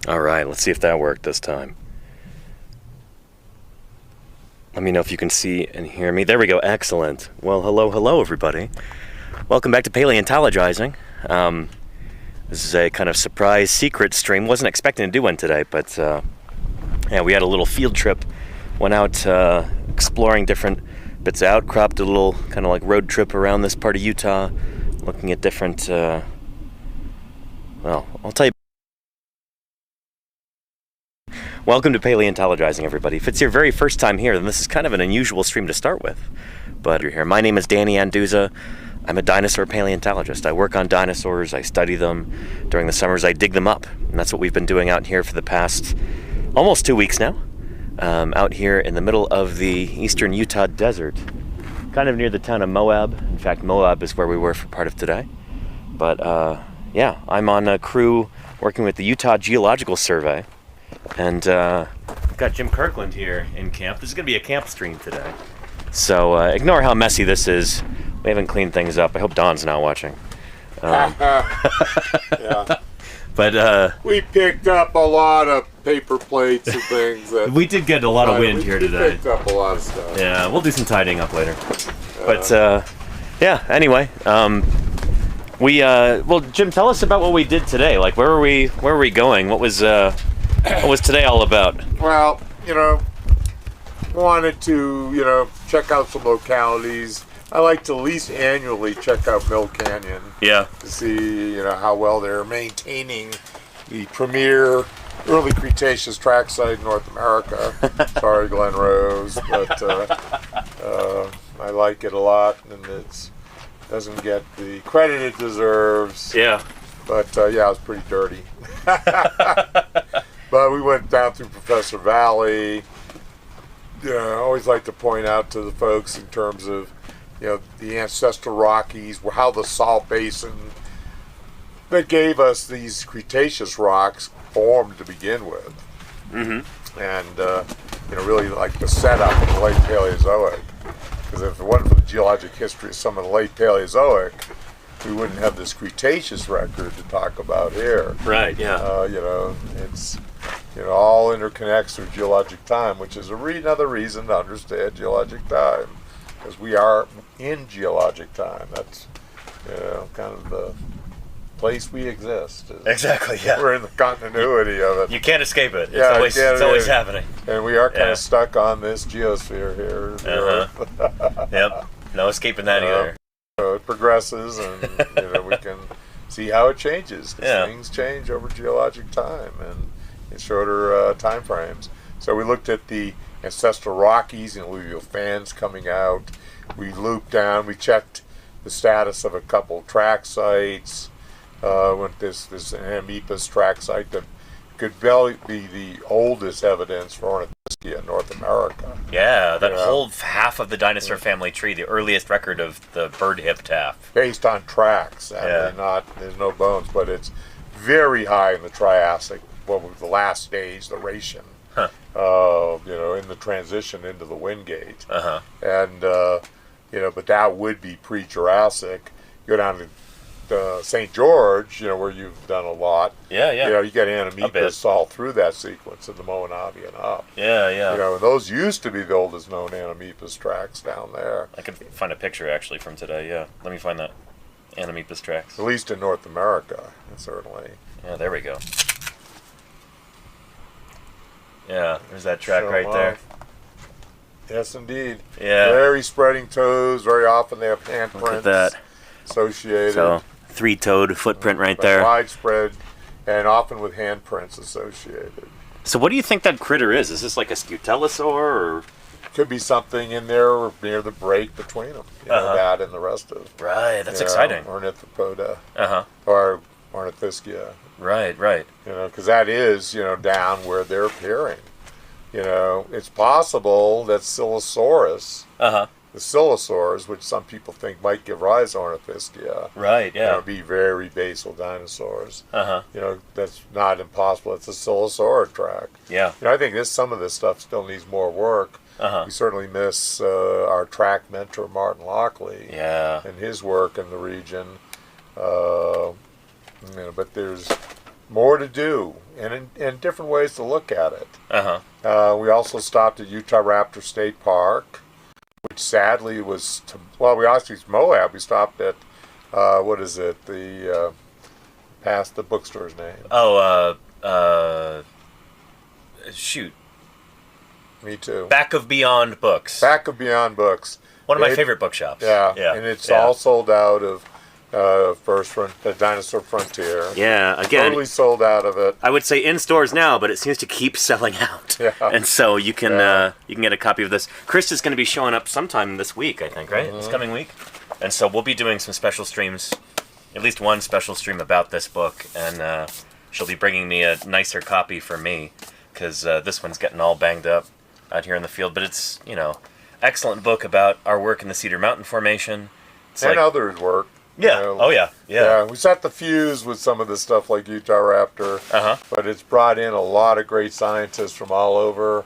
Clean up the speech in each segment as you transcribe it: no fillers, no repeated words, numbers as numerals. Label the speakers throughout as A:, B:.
A: All right, let's see if that worked this time. Let me know if you can see and hear me. There we go. Excellent. Well, hello, everybody. Welcome back to Paleontologizing. This is a kind of surprise secret stream. Wasn't expecting to do one today, but yeah, we had a little field trip. Went out exploring different bits of outcrop. Did a little kind of like road trip around this part of Utah, looking at different. Well, I'll tell you. Welcome to Paleontologizing, everybody. If it's your very first time here, then this is kind of an unusual stream to start with. But you're here. My name is Danny Anduza. I'm a dinosaur paleontologist. I work on dinosaurs. I study them. During the summers, I dig them up. And that's what we've been doing out here for the past almost 2 weeks now. Out here in the middle of the eastern Utah desert, kind of near the town of Moab. In fact, Moab is where we were for part of today. But yeah, I'm on a crew working with the Utah Geological Survey. And we've got Jim Kirkland here in camp. This is going to be a camp stream today. So ignore how messy this is. We haven't cleaned things up. I hope Don's not watching.
B: Yeah.
A: But
B: we picked up a lot of paper plates and things. That
A: we did get a lot of wind here today.
B: We picked up a lot of stuff.
A: Yeah, we'll do some tidying up later. But yeah, anyway, well, Jim, tell us about what we did today. Like, where were we going? What was today all about?
B: Well, wanted to, check out some localities. I like to at least annually check out Mill Canyon.
A: Yeah.
B: To see, how well they're maintaining the premier early Cretaceous track site in North America. Sorry, Glen Rose, but I like it a lot, and it doesn't get the credit it deserves.
A: Yeah.
B: But yeah, it was pretty dirty. But we went down through Professor Valley. I always like to point out to the folks in terms of, the ancestral Rockies, how the salt basin that gave us these Cretaceous rocks formed to begin with. Mm-hmm. And, really like the setup of the late Paleozoic. Because if it wasn't for the geologic history of some of the late Paleozoic, we wouldn't have this Cretaceous record to talk about here.
A: Right, yeah.
B: It's, all interconnects through geologic time, which is another reason to understand geologic time. Because we are in geologic time. That's, kind of the place we exist.
A: Exactly, yeah.
B: We're in the continuity of it.
A: You can't escape it. It's always happening.
B: And we are kind of stuck on this geosphere here.
A: Uh-huh. Yep. No escaping that either.
B: It progresses, and we can see how it changes. Because things change over geologic time and in shorter time frames. So we looked at the ancestral Rockies and alluvial fans coming out. We looped down. We checked the status of a couple track sites. Went this Amipus track site that could be the oldest evidence for Ornithischia in North America.
A: Yeah, that whole half of the dinosaur family tree, the earliest record of the bird-hipped half.
B: Based on tracks. There's no bones, but it's very high in the Triassic, the last stage, the Ratian.
A: Huh.
B: In the transition into the Wingate.
A: Uh-huh.
B: And, but that would be pre-Jurassic. Go down to St. George, where you've done a lot.
A: Yeah.
B: You got Animepus all through that sequence in the Mojave and up.
A: Yeah.
B: And those used to be the oldest known Animepus tracks down there.
A: I could find a picture, actually, from today, yeah. Let me find that. Animepus tracks.
B: At least in North America, certainly.
A: Yeah, there we go. Yeah, there's that track right there.
B: Yes, indeed.
A: Yeah.
B: Very spreading toes. Very often they have handprints.
A: Look at that.
B: Associated.
A: So, three-toed footprint right there.
B: Widespread, and often with handprints associated.
A: So what do you think that critter is? Is this like a Scutellosaur, or?
B: Could be something in there near the break between them. That and the rest of.
A: Right, that's exciting.
B: Ornithopoda.
A: Uh-huh.
B: Or Ornithischia.
A: Right.
B: Because that is, down where they're appearing. It's possible that Silosaurus, the Silosaurs, which some people think might give rise to Ornithischia,
A: right, yeah,
B: be very basal dinosaurs.
A: Uh-huh.
B: That's not impossible. It's a Silosaur track.
A: Yeah.
B: I think some of this stuff still needs more work.
A: Uh-huh.
B: We certainly miss our track mentor, Martin Lockley, and his work in the region. But there's more to do and different ways to look at it. We also stopped at Utah Raptor State Park, which sadly was, we actually, Moab, we stopped at, what is it, past the bookstore's name.
A: Shoot.
B: Me too.
A: Back of Beyond Books.
B: Back of Beyond Books.
A: One of my favorite bookshops.
B: Yeah, and it's all sold out of the Dinosaur Frontier.
A: Yeah, again,
B: totally sold out of it.
A: I would say in stores now, but it seems to keep selling out. Yeah. And so you can get a copy of this. Chris is going to be showing up sometime this week, I think, right? This coming week. And so we'll be doing some special streams, at least one special stream about this book, and she'll be bringing me a nicer copy for me, because this one's getting all banged up out here in the field. But it's, excellent book about our work in the Cedar Mountain Formation. It's
B: and others' work.
A: Yeah.
B: Yeah, we set the fuse with some of the stuff like Utah Raptor, but it's brought in a lot of great scientists from all over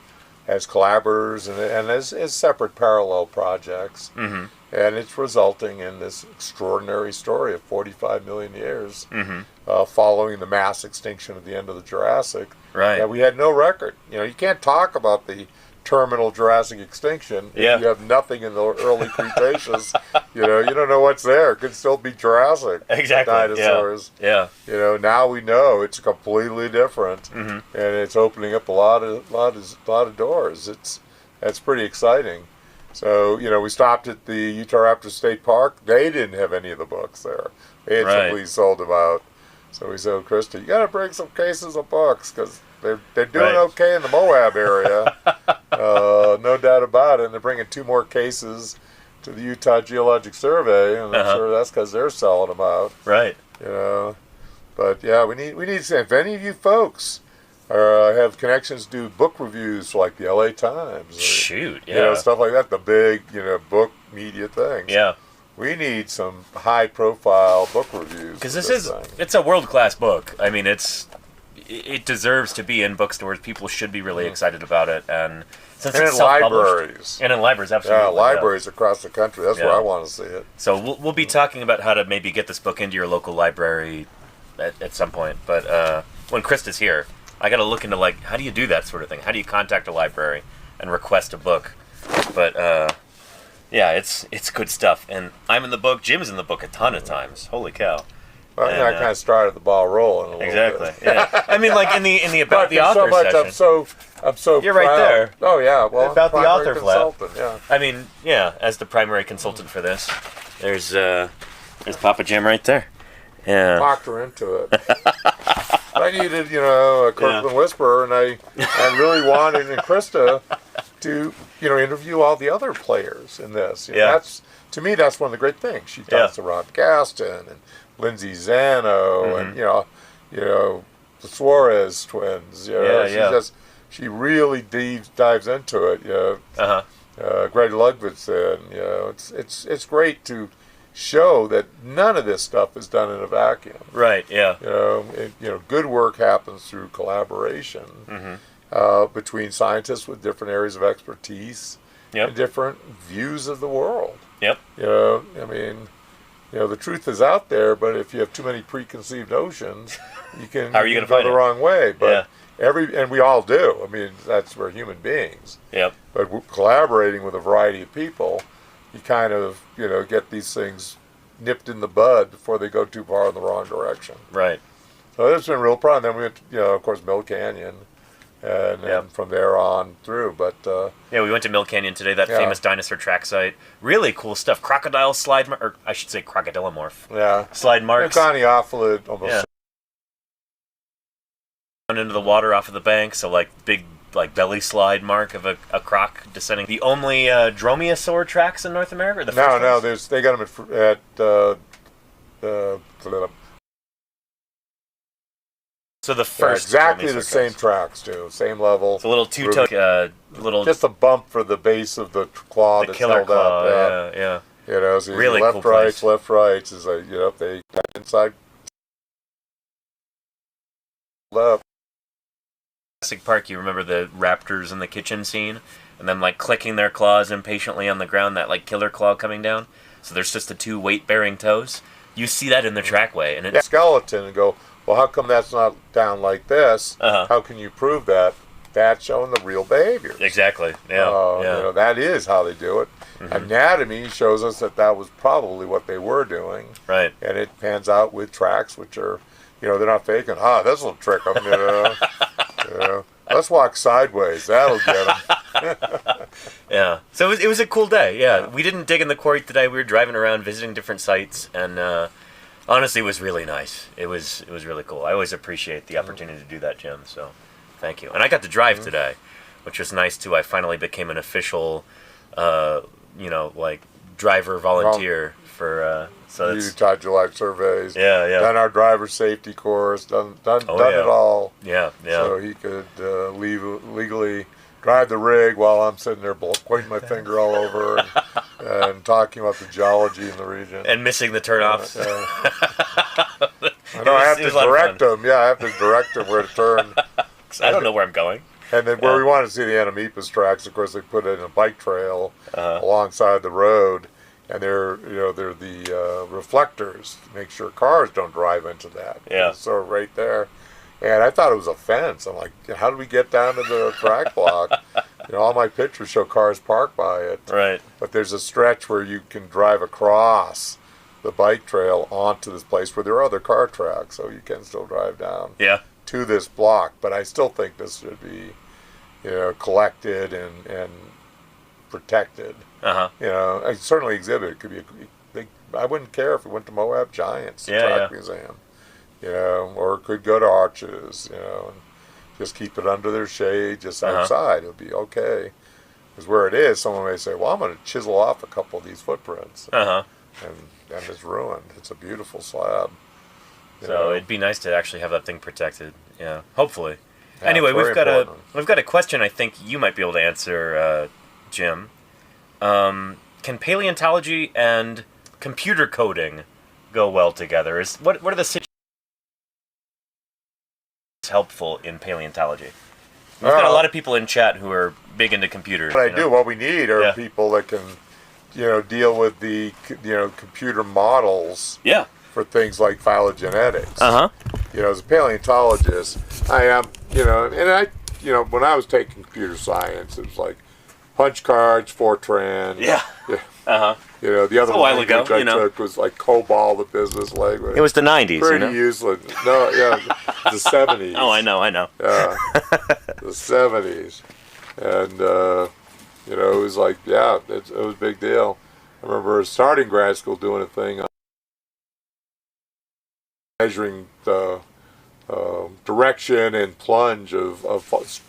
B: as collaborators and as separate parallel projects. And it's resulting in this extraordinary story of 45 million years following the mass extinction at the end of the Jurassic.
A: Right.
B: And we had no record. You can't talk about the terminal Jurassic extinction if you have nothing in the early Cretaceous. You don't know what's there. It could still be Jurassic.
A: Exactly.
B: Dinosaurs.
A: Yeah.
B: Now we know it's completely different, and it's opening up a lot of doors. That's pretty exciting. So we stopped at the Utah Raptor State Park. They didn't have any of the books there. They had simply sold them out. So we said, Krista, you got to bring some cases of books because they're doing okay in the Moab area. No doubt about it. And they're bringing 2 more cases to the Utah Geological Survey, and I'm sure that's because they're selling them out.
A: Right.
B: But yeah, we need to say, if any of you folks have connections to do book reviews for like the LA Times, or, stuff like that, the big book media things.
A: Yeah.
B: We need some high-profile book reviews.
A: Because it's a world-class book. I mean, it deserves to be in bookstores. People should be really excited about it, and since it's
B: libraries,
A: and in libraries, absolutely,
B: libraries across the country. That's where I want to see it.
A: So we'll be talking about how to maybe get this book into your local library at some point. But when Krista's here, I got to look into how do you do that sort of thing? How do you contact a library and request a book? But it's good stuff, and I'm in the book. Jim's in the book a ton of times. Holy cow!
B: Well, I kind of started the ball rolling a little bit.
A: Yeah. I mean, in the about the author session.
B: I'm so
A: You're
B: proud.
A: right there.
B: Oh yeah, well,
A: about the author flap.
B: Yeah.
A: I mean, as the primary consultant for this, there's Papa Jim right there. Yeah.
B: Talked her into it. I needed, a Kirkland Whisperer, and I really wanted Krista to, interview all the other players in this. To me, that's one of the great things. She talks to Ron Gaston and Lindsay Zano and the Suarez twins. She really dives into it. Greg Ludwigson. It's great to show that none of this stuff is done in a vacuum.
A: Right. Yeah.
B: Good work happens through collaboration between scientists with different areas of expertise and different views of the world.
A: Yep.
B: The truth is out there, but if you have too many preconceived notions, you can
A: How are you gonna
B: go
A: find
B: the
A: it?
B: wrong way. But and we all do. I mean, we're human beings.
A: Yep.
B: But collaborating with a variety of people, you kind of get these things nipped in the bud before they go too far in the wrong direction.
A: Right.
B: So that's been a real problem. Then we went, of course, Mill Canyon, and from there on through. But
A: we went to Mill Canyon today. That famous dinosaur track site. Really cool stuff. Crocodile slide, or I should say crocodilomorph.
B: Yeah.
A: Slide marks.
B: Coniophilid almost.
A: Yeah. Down into the water off of the bank. So big belly slide mark of a croc descending. The only dromaeosaur tracks in North America. Or the first
B: they got them at
A: so the first
B: exactly the same tracks too, same level.
A: It's a little two-toe,
B: just a bump for the base of the claw that's
A: killer
B: held
A: claw,
B: up.
A: Yeah.
B: So
A: really
B: left,
A: cool
B: right,
A: place.
B: left, right is they got inside left.
A: Jurassic Park, you remember the raptors in the kitchen scene, and them clicking their claws impatiently on the ground, that killer claw coming down. So there's just the 2 weight-bearing toes. You see that in the trackway, and it's
B: skeleton and go, Well, how come that's not down like this? How can you prove that? That's showing the real behaviors.
A: Exactly. Yeah.
B: You know, that is how they do it. Anatomy shows us that that was probably what they were doing.
A: Right.
B: And it pans out with tracks, which are, you know, they're not faking. This will trick them. You know. You know. Let's walk sideways. That'll get them.
A: Yeah. So it was a cool day. Yeah. We didn't dig in the quarry today. We were driving around visiting different sites, and honestly, it was really nice. It was really cool. I always appreciate the opportunity to do that, Jim. So thank you. And I got to drive today, which was nice too. I finally became an official, you know, like driver volunteer for. So that's
B: Utah Geological Surveys.
A: Yeah.
B: Done our driver safety course. Done it all.
A: Yeah.
B: So he could legally drive the rig while I'm sitting there pointing my finger all over and talking about the geology in the region.
A: And missing the turnoffs.
B: I know I have to direct them. Yeah, I have to direct them where to turn.
A: I don't know where I'm going.
B: And then where we want to see the Anamipus tracks, of course, they put it in a bike trail alongside the road, and they're the reflectors to make sure cars don't drive into that.
A: Yeah.
B: So right there, and I thought it was a fence. I'm like, how do we get down to the track block? You know, all my pictures show cars parked by it.
A: Right.
B: But there's a stretch where you can drive across the bike trail onto this place where there are other car tracks, so you can still drive down.
A: Yeah.
B: To this block, but I still think this should be, you know, collected and protected. You know, I certainly exhibit. It could be a big. I wouldn't care if it went to Moab Giants Track Museum, you know, or it could go to Arches, you know, and just keep it under their shade, just outside. It'll be okay. Because where it is, someone may say, "Well, I'm going to chisel off a couple of these footprints," and it's ruined. It's a beautiful slab.
A: So it'd be nice to actually have that thing protected. Yeah, hopefully. Yeah, anyway, we've got a question I think you might be able to answer, Jim. Can paleontology and computer coding go well together? What are the situations helpful in paleontology? We've got a lot of people in chat who are big into computers.
B: What we need are people that can, you know, deal with the, you know, computer models.
A: Yeah.
B: For things like phylogenetics. You know, as a paleontologist, I am, you know, and I, you know, when I was taking computer science, it was like punch cards, Fortran.
A: Yeah.
B: You know, the other
A: while
B: language
A: ago,
B: I took was like COBOL, the business language.
A: It was the 90s,
B: Pretty
A: you know?
B: useless. No, the 70s.
A: Oh, I know.
B: Yeah, the 70s. And, you know, it was like, it was a big deal. I remember starting grad school doing a thing on measuring the direction and plunge of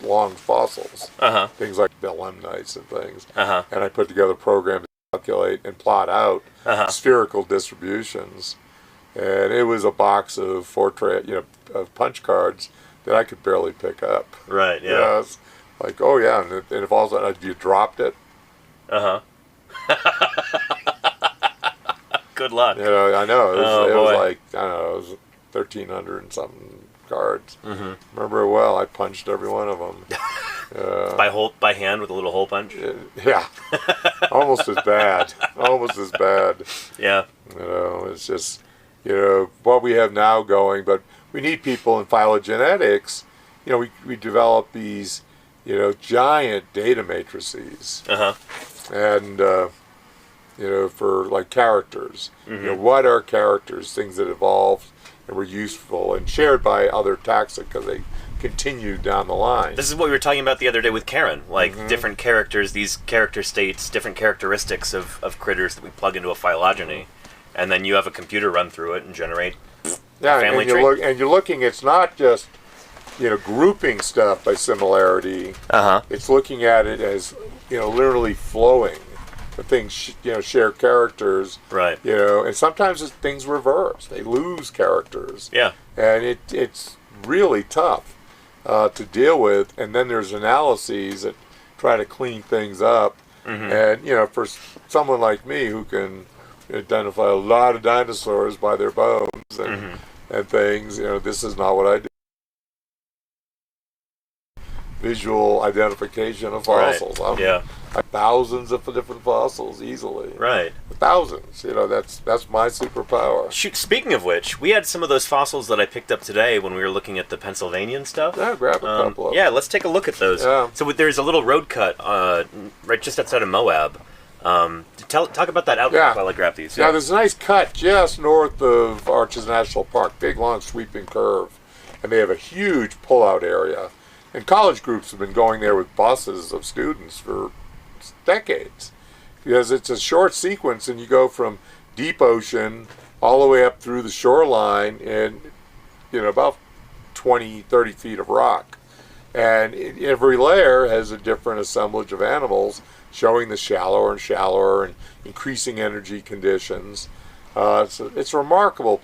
B: long fossils, things like belemnites and things. And I put together a program to calculate and plot out spherical distributions. And it was a box of Fortran, you know, of punch cards that I could barely pick up.
A: Right. Yeah.
B: You know, it's like, oh yeah, and if all of a sudden you dropped it.
A: Good luck.
B: You know, I know. It was like, I don't know, it was 1,300 and something cards. Remember it well. I punched every one of them.
A: By hand with a little hole punch?
B: Yeah. Almost as bad. Almost as bad.
A: Yeah.
B: You know, it's just, you know, what we have now going, but we need people in phylogenetics. You know, we develop these, you know, giant data matrices. And, you know, for like characters. You know, what are characters? Things that evolved and were useful and shared by other taxa because they continue down the line.
A: This is what we were talking about the other day with Karen, like different characters, these character states, different characteristics of critters that we plug into a phylogeny, and then you have a computer run through it and generate a family tree.
B: And you're looking, it's not just, you know, grouping stuff by similarity. It's looking at it as, you know, literally flowing. The things, you know, share characters.
A: Right.
B: You know, and sometimes things reverse. They lose characters.
A: Yeah.
B: And it's really tough to deal with. And then there's analyses that try to clean things up. And, you know, for someone like me who can identify a lot of dinosaurs by their bones and things, you know, this is not what I do. visual identification of fossils.
A: Right. Yeah.
B: Thousands of different fossils easily.
A: Right.
B: Thousands. You know, that's my superpower.
A: Shoot, speaking of which, we had some of those fossils that I picked up today when we were looking at the Pennsylvanian stuff.
B: Yeah, grab a couple of them.
A: Yeah, let's take a look at those.
B: Yeah.
A: So there's a little road cut right just outside of Moab. Talk about that outlook while I grab these.
B: Yeah. Now, there's a nice cut just north of Arches National Park. Big, long, sweeping curve. And they have a huge pull-out area. And college groups have been going there with buses of students for decades, because it's a short sequence and you go from deep ocean all the way up through the shoreline in, you know, about 20-30 feet of rock, and every layer has a different assemblage of animals showing the shallower and shallower and increasing energy conditions. It's remarkable.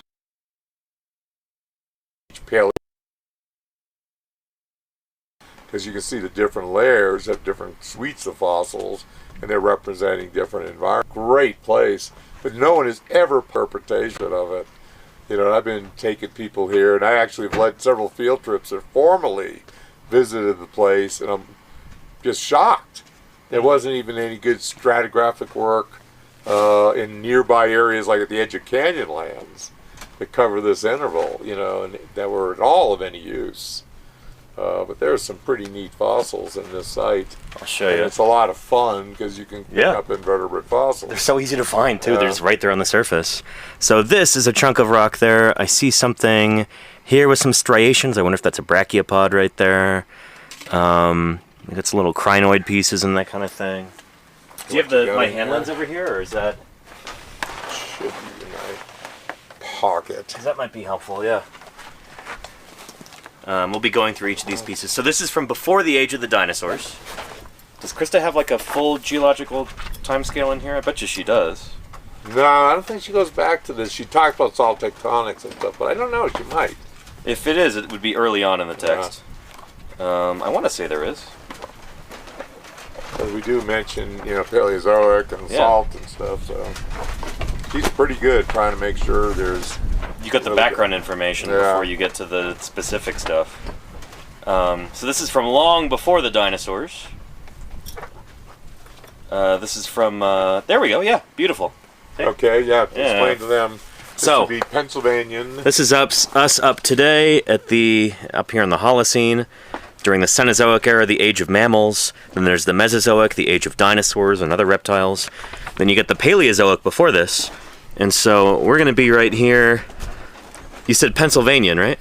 B: Because you can see the different layers have different suites of fossils, and they're representing different environments. Great place, but no one has ever interpretation of it. You know, I've been taking people here, and I actually have led several field trips that formally visited the place, and I'm just shocked. There wasn't even any good stratigraphic work in nearby areas like at the edge of Canyonlands that cover this interval, you know, and that were at all of any use. But there's some pretty neat fossils in this site.
A: I'll show you.
B: It's a lot of fun because you can pick up invertebrate fossils.
A: They're so easy to find too. They're just right there on the surface. So this is a chunk of rock there. I see something here with some striations. I wonder if that's a brachiopod right there. Got some little crinoid pieces and that kind of thing. Do you have my hand lens over here, or is that?
B: Should be in my pocket.
A: That might be helpful. Yeah. We'll be going through each of these pieces. So this is from before the age of the dinosaurs. Does Krista have like a full geological timescale in here? I bet you she does.
B: No, I don't think she goes back to this. She talked about salt tectonics and stuff, but I don't know. She might.
A: If it is, it would be early on in the text. I want to say there is.
B: Because we do mention, you know, Paleozoic and salt and stuff, so she's pretty good trying to make sure there's...
A: You got the background information before you get to the specific stuff. So this is from long before the dinosaurs. This is from, there we go, yeah, beautiful. Hey.
B: Okay, yeah, explain to them. This would be Pennsylvanian.
A: This is us up today up here in the Holocene. During the Cenozoic era, the age of mammals. Then there's the Mesozoic, the age of dinosaurs and other reptiles. Then you get the Paleozoic before this. And so we're going to be right here. You said Pennsylvanian, right?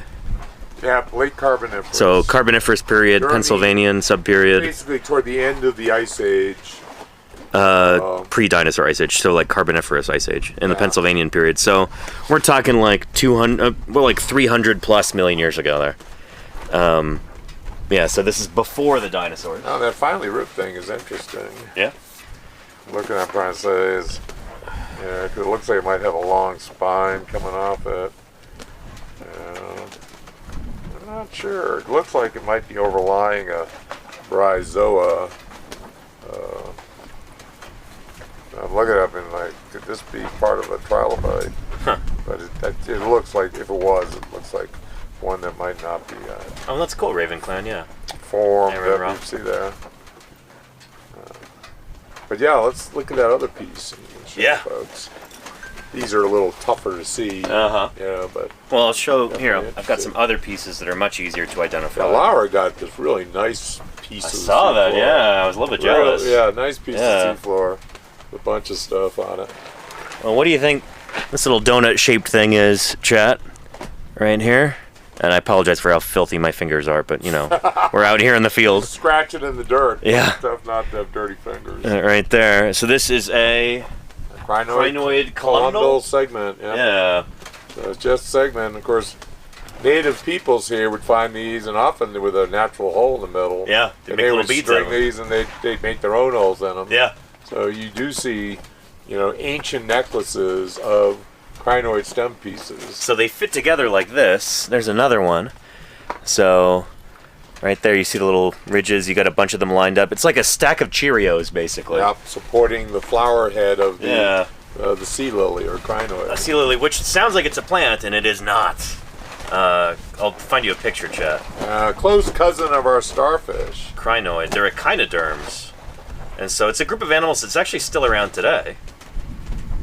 B: Yeah, late Carboniferous.
A: So Carboniferous period, Pennsylvanian subperiod.
B: Basically toward the end of the Ice Age.
A: Pre-dinosaur Ice Age, so like Carboniferous Ice Age in the Pennsylvanian period. So we're talking like 300 plus million years ago there. Yeah, so this is before the dinosaurs.
B: Oh, that finely ripped thing is interesting.
A: Yeah.
B: Looking at trying to say is, yeah, because it looks like it might have a long spine coming off it. I'm not sure. It looks like it might be overlying a bryozoa. I'm looking up and like, could this be part of a trilobite?
A: Huh.
B: But it looks like, if it was, it looks like one that might not be
A: oh, that's cool, Raven Clan, yeah.
B: Formed that you see there. But yeah, let's look at that other piece and show folks. These are a little tougher to see. Yeah, but
A: well, I'll show here. I've got some other pieces that are much easier to identify.
B: Yeah, Laura got this really nice piece. I
A: saw that. Yeah, I was a little bit jealous.
B: Yeah, nice piece of seafloor, with a bunch of stuff on it.
A: Well, what do you think this little donut-shaped thing is, chat? Right here. And I apologize for how filthy my fingers are, but you know, we're out here in the field.
B: Scratching in the dirt.
A: Yeah.
B: Tough not to have dirty fingers.
A: Right there. So this is a crinoid columnal
B: segment.
A: Yeah.
B: So it's just segment. Of course, native peoples here would find these, and often with a natural hole in the middle.
A: Yeah.
B: They would string these, and they'd make their own holes in them.
A: Yeah.
B: So you do see, you know, ancient necklaces of crinoid stem pieces.
A: So they fit together like this. There's another one. So right there you see the little ridges. You got a bunch of them lined up. It's like a stack of Cheerios, basically.
B: Yep, supporting the flower head of the sea lily or crinoid.
A: A sea lily, which sounds like it's a plant, and it is not. I'll find you a picture, chat.
B: Close cousin of our starfish.
A: Crinoid. They're echinoderms. And so it's a group of animals that's actually still around today.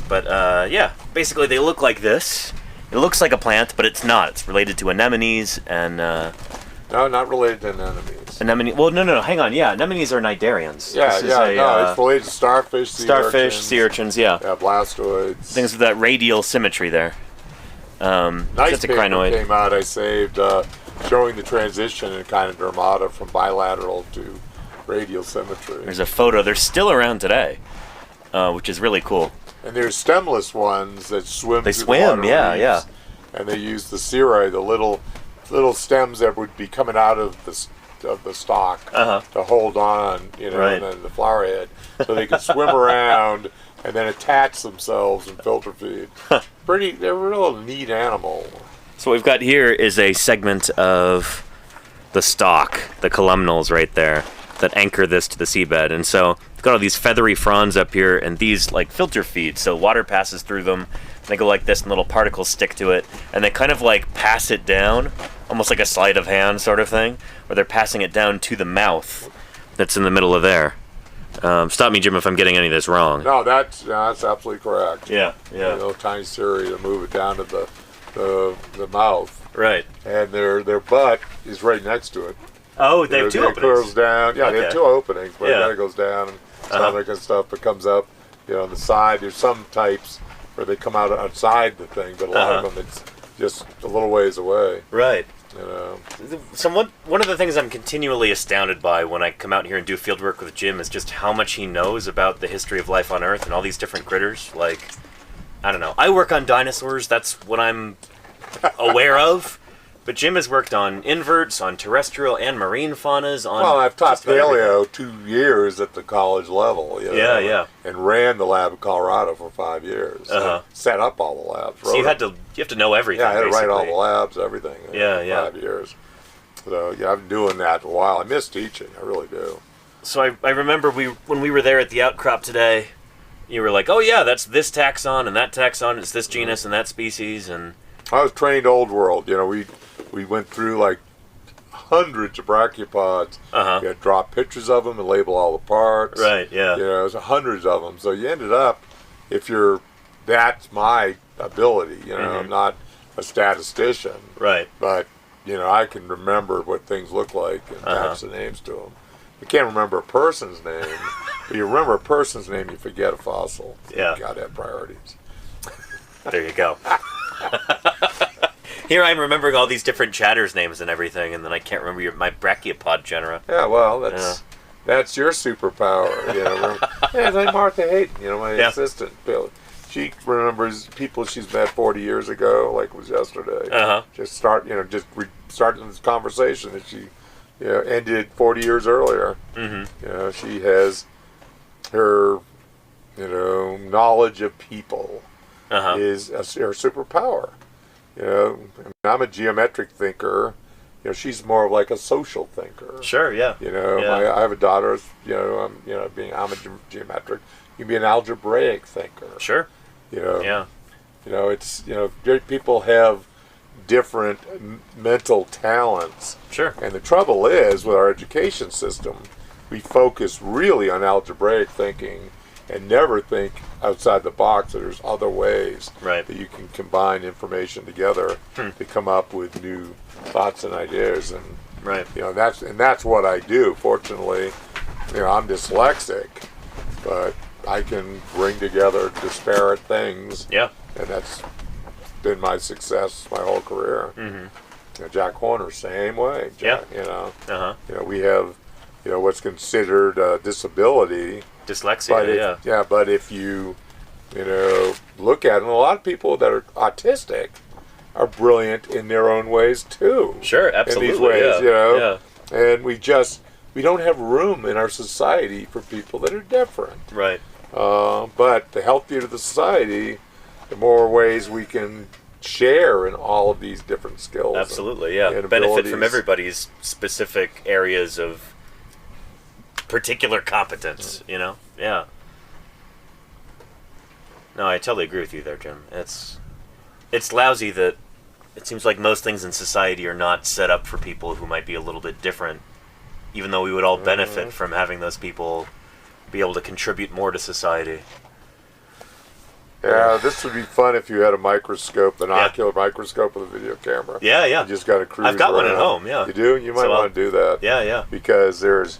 A: But, yeah, basically they look like this. It looks like a plant, but it's not. It's related to anemones and,
B: No, not related to anemones.
A: Anemone. Well, no, hang on. Yeah, anemones are cnidarians.
B: Yeah, it's related to starfish,
A: sea urchins, yeah.
B: Yeah, blastoids.
A: Things with that radial symmetry there.
B: Nice
A: that's a
B: paper
A: crinoid.
B: came out, I saved, showing the transition in Echinodermata from bilateral to radial symmetry.
A: There's a photo. They're still around today, which is really cool.
B: And there's stemless ones that swim.
A: They
B: through
A: swim,
B: the water leaves, and they use the cirri, the little stems that would be coming out of the stalk to hold on, and then the flower head, so they can swim around and then attach themselves and filter feed. They're a real neat animal.
A: So what we've got here is a segment of the stalk, the columnals right there, that anchor this to the seabed. And so we've got all these feathery fronds up here, and these like filter feed. So water passes through them, and they go like this, and little particles stick to it, and they kind of like pass it down, almost like a sleight of hand sort of thing, where they're passing it down to the mouth that's in the middle of there. Stop me, Jim, if I'm getting any of this wrong.
B: No, that's absolutely correct.
A: Yeah.
B: Little tiny cirri to move it down to the mouth.
A: Right.
B: And their butt is right next to it.
A: Oh, they have two openings.
B: It curls down. Yeah, they have two openings, but it goes down and stomach and stuff. It comes up, on the side. There's some types where they come out outside the thing, but a lot of them it's just a little ways away.
A: Right.
B: So
A: one of the things I'm continually astounded by when I come out here and do field work with Jim is just how much he knows about the history of life on Earth and all these different critters. Like, I don't know. I work on dinosaurs. That's what I'm aware of. But Jim has worked on inverts, on terrestrial and marine faunas.
B: I've taught paleo 2 years at the college level. And ran the lab in Colorado for 5 years. Set up all the labs.
A: So you have to know everything.
B: Yeah, I had to write all
A: basically.
B: the labs, everything.
A: In
B: 5 years. So I've been doing that for a while. I miss teaching. I really do.
A: So I remember when we were there at the outcrop today, you were like, "Oh yeah, that's this taxon and that taxon. It's this genus and that species." And
B: I was trained old world. We went through like hundreds of brachiopods. You had to draw pictures of them and label all the parts.
A: Right, yeah.
B: It was hundreds of them. So you ended up, that's my ability. I'm not a statistician.
A: Right.
B: But, I can remember what things look like and attach the names to them. You can't remember a person's name. But you remember a person's name, you forget a fossil.
A: Yeah.
B: You got to have priorities.
A: There you go. Here I'm remembering all these different chatters names and everything, and then I can't remember my brachiopod genera.
B: Yeah, well, that's your superpower. It's like Martha Hayden, my assistant. She remembers people she's met 40 years ago, like it was yesterday. Just starting this conversation that she, ended 40 years earlier. She has her, knowledge of people is her superpower. I'm a geometric thinker. She's more of like a social thinker.
A: Sure, yeah.
B: I have a daughter. I'm a geometric. You can be an algebraic thinker.
A: Sure.
B: It's people have different mental talents.
A: Sure.
B: And the trouble is with our education system, we focus really on algebraic thinking and never think outside the box that there's other ways that you can combine information together to come up with new thoughts and ideas. And that's what I do. Fortunately, I'm dyslexic, but I can bring together disparate things. Yeah. And that's been my success my whole career. Jack Horner, same way. We have what's considered a disability.
A: Dyslexia,
B: but if you look at it, and a lot of people that are autistic are brilliant in their own ways too.
A: Sure, absolutely.
B: In these ways, and we don't have room in our society for people that are different.
A: Right.
B: But the healthier the society, the more ways we can share in all of these different skills.
A: Absolutely, and benefit from everybody's specific areas of particular competence, Yeah. No, I totally agree with you there, Jim. It's lousy that it seems like most things in society are not set up for people who might be a little bit different, even though we would all benefit from having those people be able to contribute more to society.
B: Yeah, this would be fun if you had a microscope, an ocular microscope with a video camera.
A: Yeah, yeah.
B: You just got to cruise
A: I've got
B: around.
A: one at home, yeah.
B: You do? You might want to do that.
A: Yeah, yeah.
B: Because there's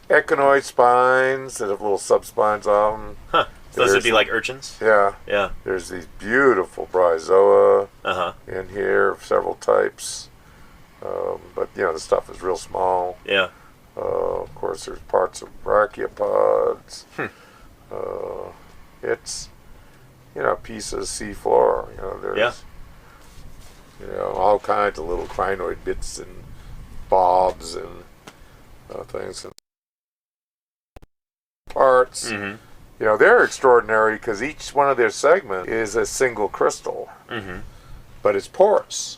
B: echinoid spines that have little subspines on them.
A: Huh. So those would be like urchins?
B: Yeah.
A: Yeah.
B: There's these beautiful bryozoa
A: Uh-huh.
B: in here of several types. But, you know, the stuff is real small.
A: Yeah.
B: Of course, there's parts of brachiopods. It's, you know, pieces of sea floor. You know, there's, you know, all kinds of little crinoid bits and bobs and things and parts.
A: Mm-hmm.
B: You know, they're extraordinary because each one of their segments is a single crystal, but it's porous.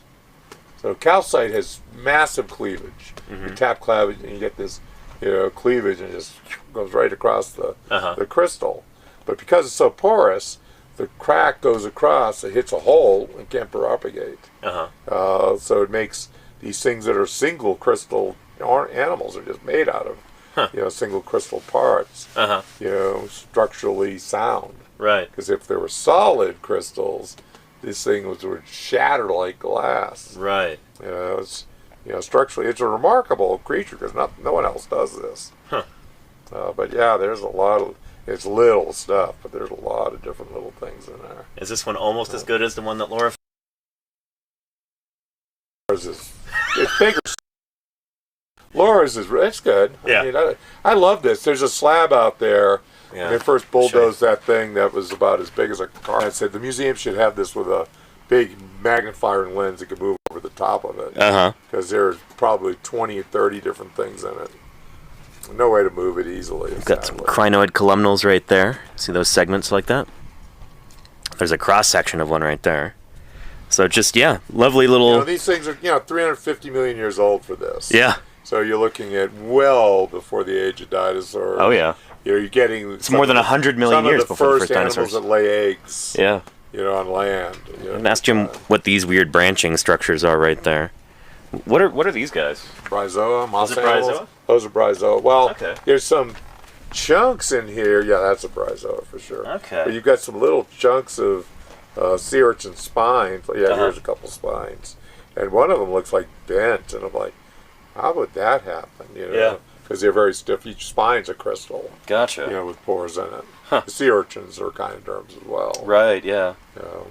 B: So calcite has massive cleavage. You tap cleavage and you get this, you know, cleavage and it just goes right across the crystal. But because it's so porous, the crack goes across, it hits a hole and can't propagate. So it makes these things that are single crystal animals are just made out of, you know, single crystal parts, you know, structurally sound.
A: Right.
B: Because if there were solid crystals, this thing would shatter like glass.
A: Right.
B: You know, it's, you know, structurally, it's a remarkable creature because no one else does this. But yeah, there's a lot of, it's little stuff, but there's a lot of different little things in there.
A: Is this one almost as good as the one that Laura?
B: It's bigger. Laura's is, it's good.
A: Yeah.
B: I mean, I love this. There's a slab out there.
A: Yeah.
B: When they first bulldozed that thing that was about as big as a car, I said the museum should have this with a big magnifier lens that could move over the top of it. Because there's probably 20 or 30 different things in it. No way to move it easily.
A: We've got some crinoid columnals right there. See those segments like that? There's a cross section of one right there. So just, yeah, lovely little...
B: You know, these things are, you know, 350 million years old for this.
A: Yeah.
B: So you're looking at well before the age of dinosaurs.
A: Oh, yeah.
B: You know, you're getting...
A: It's more than 100 million years before the first dinosaurs.
B: Some of the first animals that lay eggs.
A: Yeah.
B: You know, on land. You know,
A: and ask Jim what these weird branching structures are right there. What are these guys?
B: Bryozoa, moss
A: Is it
B: animals.
A: bryozoa?
B: Those are bryozoa. Well,
A: okay.
B: There's some chunks in here. Yeah, that's a bryozoa for sure.
A: Okay.
B: But you've got some little chunks of sea urchin spines. Yeah, here's a couple spines. And one of them looks like bent. And I'm like, how would that happen? You know?
A: Yeah.
B: Because they're very stiff. Each spine's a crystal.
A: Gotcha.
B: You know, with pores in it.
A: Huh.
B: The sea urchins are echinoderms as well.
A: Right, yeah.
B: You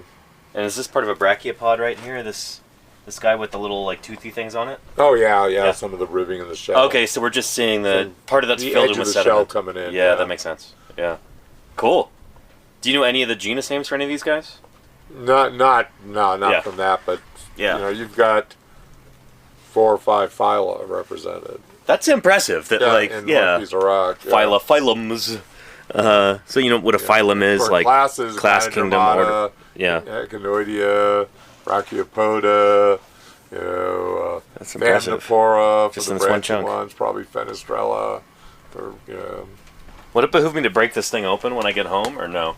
A: And is this part of a brachiopod right here? This guy with the little like toothy things on it?
B: Oh yeah. Some of the ribbing in the shell.
A: Okay, so we're just seeing the part of that's
B: the
A: filled
B: edge
A: in
B: of
A: with
B: the
A: sediment.
B: shell coming in.
A: Yeah, that makes sense. Yeah. Cool. Do you know any of the genus names for any of these guys?
B: Not from that, but you know, you've got 4 or 5 phyla represented.
A: That's impressive. That
B: one piece of rock.
A: Phyla, phylums. So you know what a phylum is,
B: or
A: like
B: classes,
A: class, kingdom, order. Yeah.
B: Echinoidea, Brachiopoda, you know,
A: that's impressive.
B: Thamnophora
A: Just
B: for
A: in
B: the
A: this one
B: branching
A: chunk.
B: ones, probably Fenestrella. For, you know.
A: Would it behoove me to break this thing open when I get home, or no?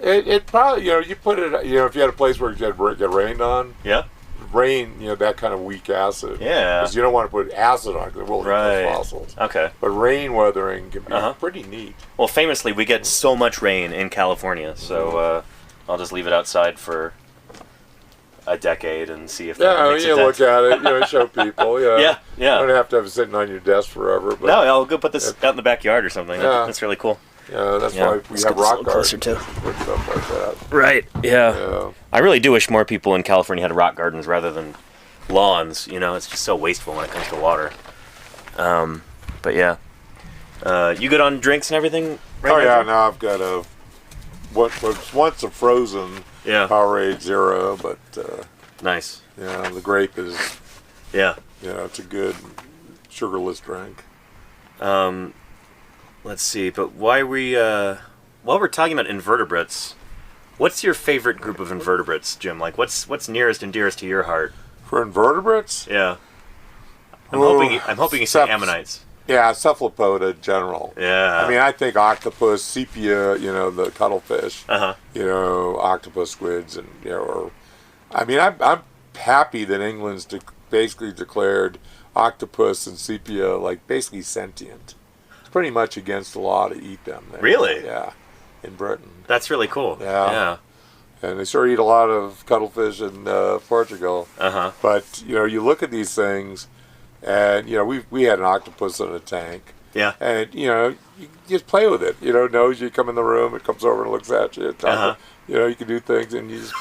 B: It probably, you know, you put it, you know, if you had a place where you get rained on.
A: Yeah.
B: Rain, you know, that kind of weak acid.
A: Yeah.
B: Because you don't want to put acid on because it will eat those fossils.
A: Okay.
B: But rain weathering can be pretty neat.
A: Well, famously, we get so much rain in California, so I'll just leave it outside for a decade and see if that makes a dent.
B: Look at it, you know, show people. You know.
A: Yeah.
B: You don't have to have it sitting on your desk forever. But
A: no, I'll go put this out in the backyard or something.
B: Yeah.
A: That's really cool.
B: Yeah, that's why we have rock gardens.
A: Closer to.
B: With stuff like that.
A: Right. Yeah. I really do wish more people in California had rock gardens rather than lawns. You know, it's just so wasteful when it comes to water. But yeah, you good on drinks and everything? Right
B: now I've got what was once a frozen Powerade Zero, but
A: nice.
B: Yeah, the grape is it's a good sugarless drink.
A: Let's see, but while we're talking about invertebrates, what's your favorite group of invertebrates, Jim? Like, what's nearest and dearest to your heart?
B: For invertebrates?
A: Yeah. I'm hoping you say ammonites.
B: Yeah, cephalopoda in general.
A: Yeah.
B: I mean, I think octopus, sepia, you know, the cuttlefish.
A: Uh-huh.
B: You know, octopus, squids, and, you know, or I mean, I'm happy that England's basically declared octopus and sepia like basically sentient. It's pretty much against the law to eat them there.
A: Really?
B: Yeah, in Britain.
A: That's really cool.
B: Yeah. And they sure eat a lot of cuttlefish in Portugal. But, you look at these things, and, we had an octopus in a tank.
A: Yeah.
B: And, you just play with it. Knows you come in the room, it comes over and looks at you. You can do things, and you just,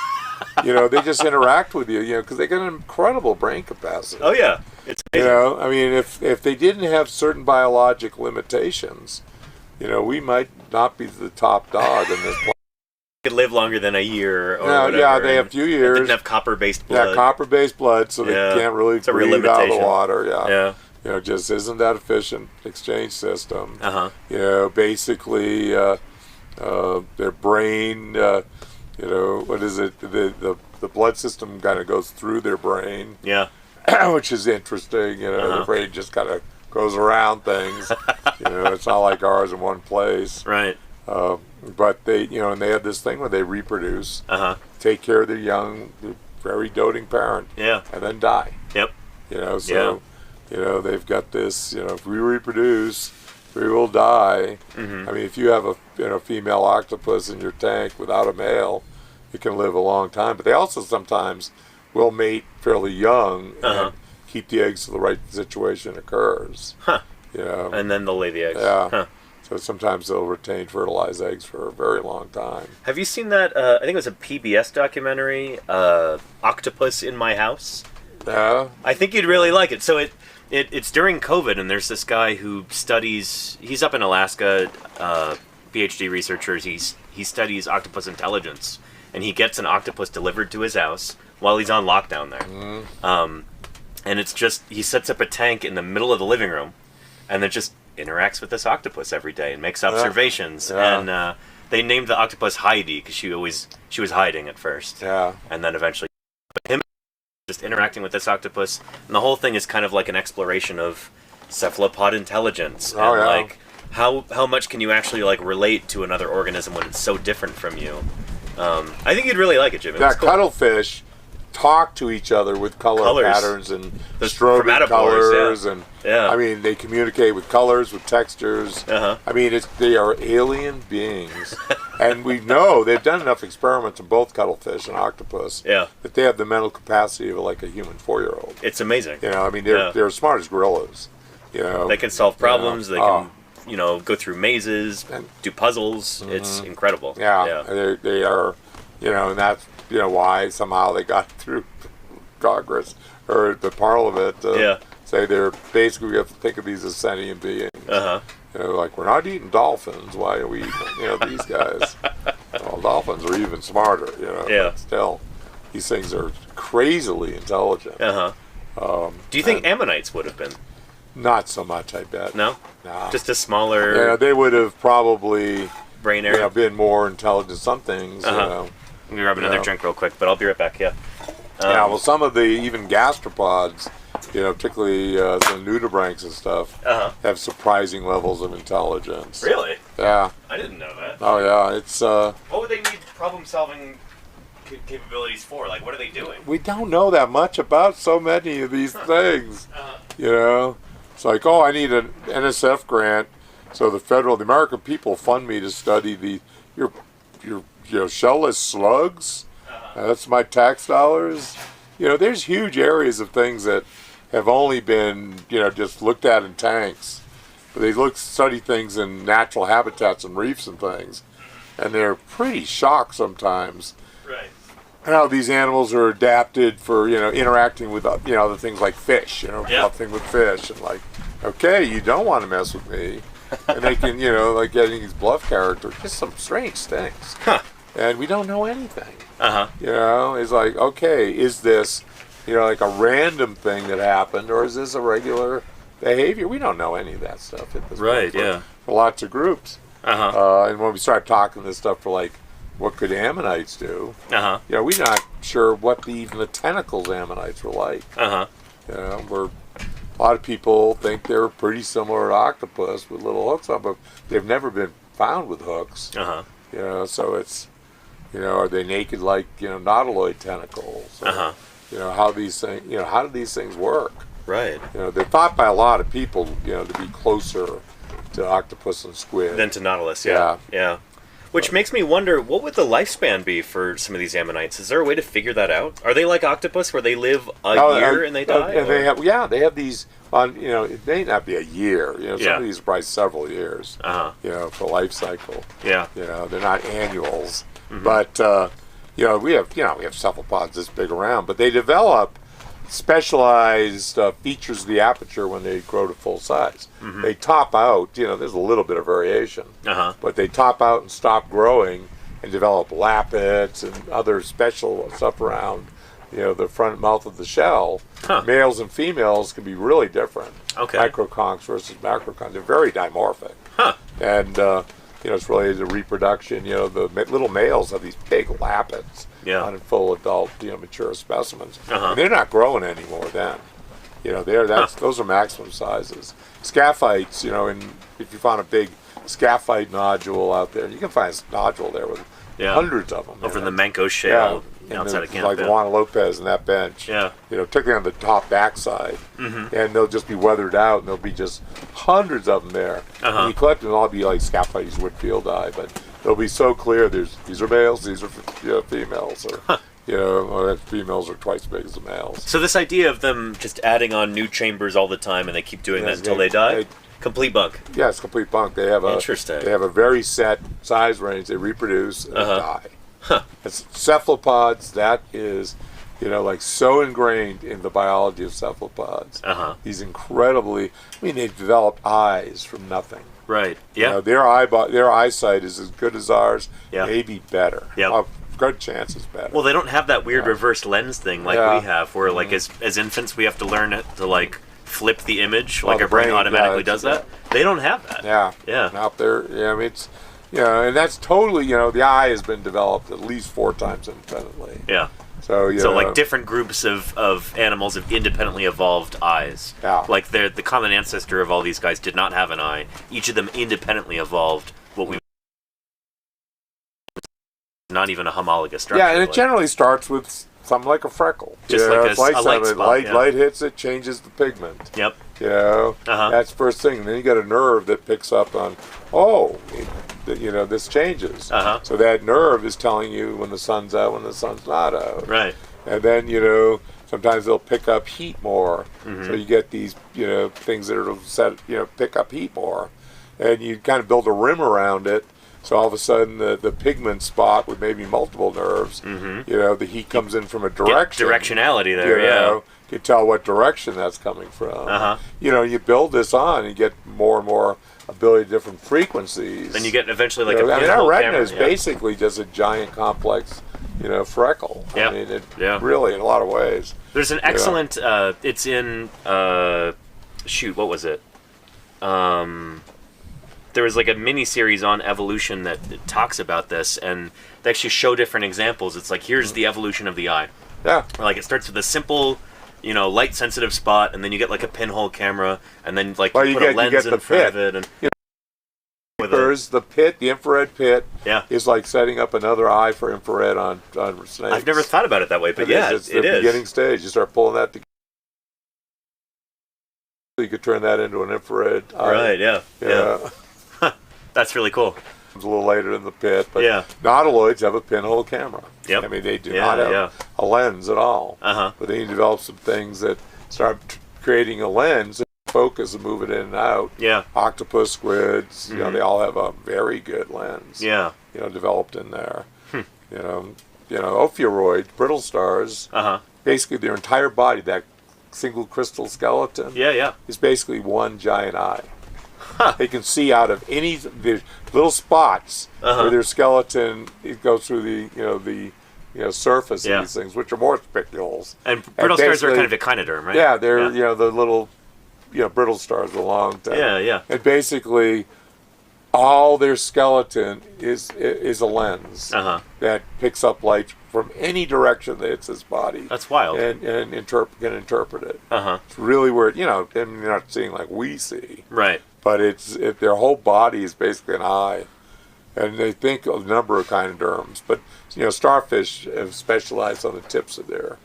B: they just interact with you, because they got an incredible brain capacity.
A: Oh, yeah. It's amazing.
B: I mean, if they didn't have certain biologic limitations, we might not be the top dog in this planet.
A: Could live longer than a year or whatever.
B: Yeah, they have a few years.
A: Didn't have copper-based blood.
B: Yeah, copper-based blood, so they can't really breathe out of the water. Yeah. Just isn't that efficient exchange system. Basically, their brain, what is it? The blood system kind of goes through their brain. Yeah. Which is interesting. The brain just kind of goes around things. It's not like ours in one place. Right. But they, and they have this thing where they reproduce, take care of their young, very doting parent, and then die. Yep. They've got this, if we reproduce, we will die. I mean, if you have a female octopus in your tank without a male, it can live a long time. But they also sometimes will mate fairly young and keep the eggs till the right situation occurs. And then they'll lay the eggs. Yeah. So sometimes they'll retain fertilized eggs for a very long time.
A: Have you seen that, I think it was a PBS documentary, Octopus in My House? Yeah. I think you'd really like it. So it's during COVID, and there's this guy who studies, he's up in Alaska, PhD researcher, he studies octopus intelligence, and he gets an octopus delivered to his house while he's on lockdown there. And it's just, he sets up a tank in the middle of the living room, and then just interacts with this octopus every day and makes observations. And they named the octopus Heidi because she was hiding at first. Yeah. And then eventually, him just interacting with this octopus, and the whole thing is kind of like an exploration of cephalopod intelligence and like how much can you actually like relate to another organism when it's so different from you. I think you'd really like it, Jim.
B: That cool. Cuttlefish talk to each other with colors. Patterns and strobing colors, and I mean they communicate with colors, with textures. I mean they are alien beings, and we know they've done enough experiments in both cuttlefish and octopus that they have the mental capacity of like a human 4-year-old.
A: It's amazing.
B: I mean they're as smart as gorillas.
A: They can solve problems. They can go through mazes, do puzzles. It's incredible. Yeah.
B: They are, and that's why somehow they got through Congress or the Parliament. Say they're basically, we have to think of these as sentient beings. Like we're not eating dolphins. Why are we eating these guys? Well, dolphins are even smarter. But still, these things are crazily intelligent.
A: Do you think ammonites would have been?
B: Not so much, I bet.
A: No? Just a smaller...
B: Yeah, they would have probably...
A: brain area?
B: Been more intelligent. Some things,
A: Let me grab another drink real quick, but I'll be right back,
B: well, some of the even gastropods, particularly some nudibranchs and stuff, have surprising levels of intelligence.
A: Really?
B: Yeah.
A: I didn't know that.
B: Oh, yeah, it's...
A: what would they need problem-solving capabilities for? Like, what are they doing?
B: We don't know that much about so many of these things. It's like, I need an NSF grant, so the American people fund me to study your shellless slugs. That's my tax dollars. There's huge areas of things that have only been, just looked at in tanks. But they study things in natural habitats and reefs and things, and they're pretty shocked sometimes. Right. How these animals are adapted for interacting with other things like fish, nothing with fish, and like, okay, you don't want to mess with me, and they can like getting these bluff characters, just some strange things, and we don't know anything. It's like, okay, is this like a random thing that happened, or is this a regular behavior? We don't know any of that stuff at this point for lots of groups. And when we start talking this stuff for like, what could ammonites do? We're not sure what even the tentacles ammonites were like. Where a lot of people think they're pretty similar to octopus with little hooks on, but they've never been found with hooks. So it's, You know, are they naked like, you know, nautiloid tentacles? Or, you know, how these things, you know, how do these things work?
A: Right.
B: You know, they're thought by a lot of people, you know, to be closer to octopus and squid
A: Than to nautilus, yeah. Which makes me wonder, what would the lifespan be for some of these ammonites? Is there a way to figure that out? Are they like octopus, where they live a year and they die?
B: And they have these on. You know, it may not be a year. You know, some of these are probably several years. You know, for life cycle.
A: Yeah.
B: You know, they're not annuals, but you know, we have cephalopods this big around, but they develop specialized features of the aperture when they grow to full size. They top out, you know, there's a little bit of variation, but they top out and stop growing and develop lappets and other special stuff around, you know, the front mouth of the shell. Males and females can be really different. Microconchs versus macroconchs, they're very dimorphic. And you know, it's related to reproduction. You know, the little males have these big lappets on full adult, you know, mature specimens. And they're not growing anymore then. You know, those are maximum sizes. Scaphites, you know, if you found a big scaphite nodule out there, you can find a nodule there with hundreds of them.
A: Over in the Manco Shale outside of Canada.
B: Like Juan Lopez and that bench. You know, particularly on the top backside. And they'll just be weathered out, and there'll be just hundreds of them there. And you collect them, they'll all be like Scaphites Whitfieldi, but they'll be so clear. These are males, these are females, or you know, females are twice as big as the males.
A: So this idea of them just adding on new chambers all the time, and they keep doing that until they die. Complete bunk.
B: Yeah, it's complete bunk. They have They have a very set size range. They reproduce and die. It's cephalopods. That is, you know, like so ingrained in the biology of cephalopods. These incredibly. I mean, they've developed eyes from nothing.
A: Right. Yeah.
B: You know, their eyesight is as good as ours. Maybe better. Good chances better.
A: Well, they don't have that weird reverse lens thing like we have, where like as infants we have to learn to like flip the image, like our brain automatically does that. They don't have that.
B: Out there, I mean, it's, you know, and that's totally, you know, the eye has been developed at least 4 times independently. So
A: like different groups of animals have independently evolved eyes. Like the common ancestor of all these guys did not have an eye. Each of them independently evolved what we not even a homologous structure.
B: And it generally starts with something like a freckle.
A: Just like a light spot.
B: Light hits it, changes the pigment. You know, that's the first thing. And then you got a nerve that picks up on, you know, this changes. So that nerve is telling you when the sun's out, when the sun's not out.
A: Right.
B: And then, you know, sometimes they'll pick up heat more. So you get these, you know, things that are pick up heat more. And you kind of build a rim around it. So all of a sudden, the pigment spot with maybe multiple nerves, you know, the heat comes in from a direction.
A: Directionality there,
B: you know, you can tell what direction that's coming from. You know, you build this on, and you get more and more ability to different frequencies.
A: Then you get eventually like
B: a
A: pinhole
B: I mean, our retina
A: camera,
B: is basically just a giant complex, you know, freckle. I mean, it really, in a lot of ways.
A: There's an excellent, it's in, what was it? There was like a mini series on evolution that talks about this, and they actually show different examples. It's like, here's the evolution of the eye. Like it starts with a simple, you know, light sensitive spot, and then you get like a pinhole camera, and then like you put a lens in front of it, and
B: the infrared pit is like setting up another eye for infrared on snakes.
A: I've never thought about it that way, but
B: it's the beginning stage. You start pulling that together. You could turn that into an infrared eye.
A: Right, That's really cool.
B: It's a little later in the pit, but nautiloids have a pinhole camera. I mean, they do not have a lens at all. But then you develop some things that start creating a lens and focus and move it in and out. Octopus, squids, you know, they all have a very good lens. You know, developed in there. You know, ophiuroid, brittle stars, basically their entire body, that single crystal skeleton, is basically one giant eye. They can see out of any little spots where their skeleton goes through the surface of these things, which are more spicules.
A: And brittle stars are kind of echinoderm, right?
B: They're you know, the little brittle stars with a long tail. And basically, all their skeleton is a lens that picks up light from any direction that hits his body.
A: That's wild.
B: And can interpret it. It's really weird. You know, and you're not seeing like we see.
A: Right.
B: But their whole body is basically an eye. and they think of a number of echinoderms, but starfish have specialized on the tips of their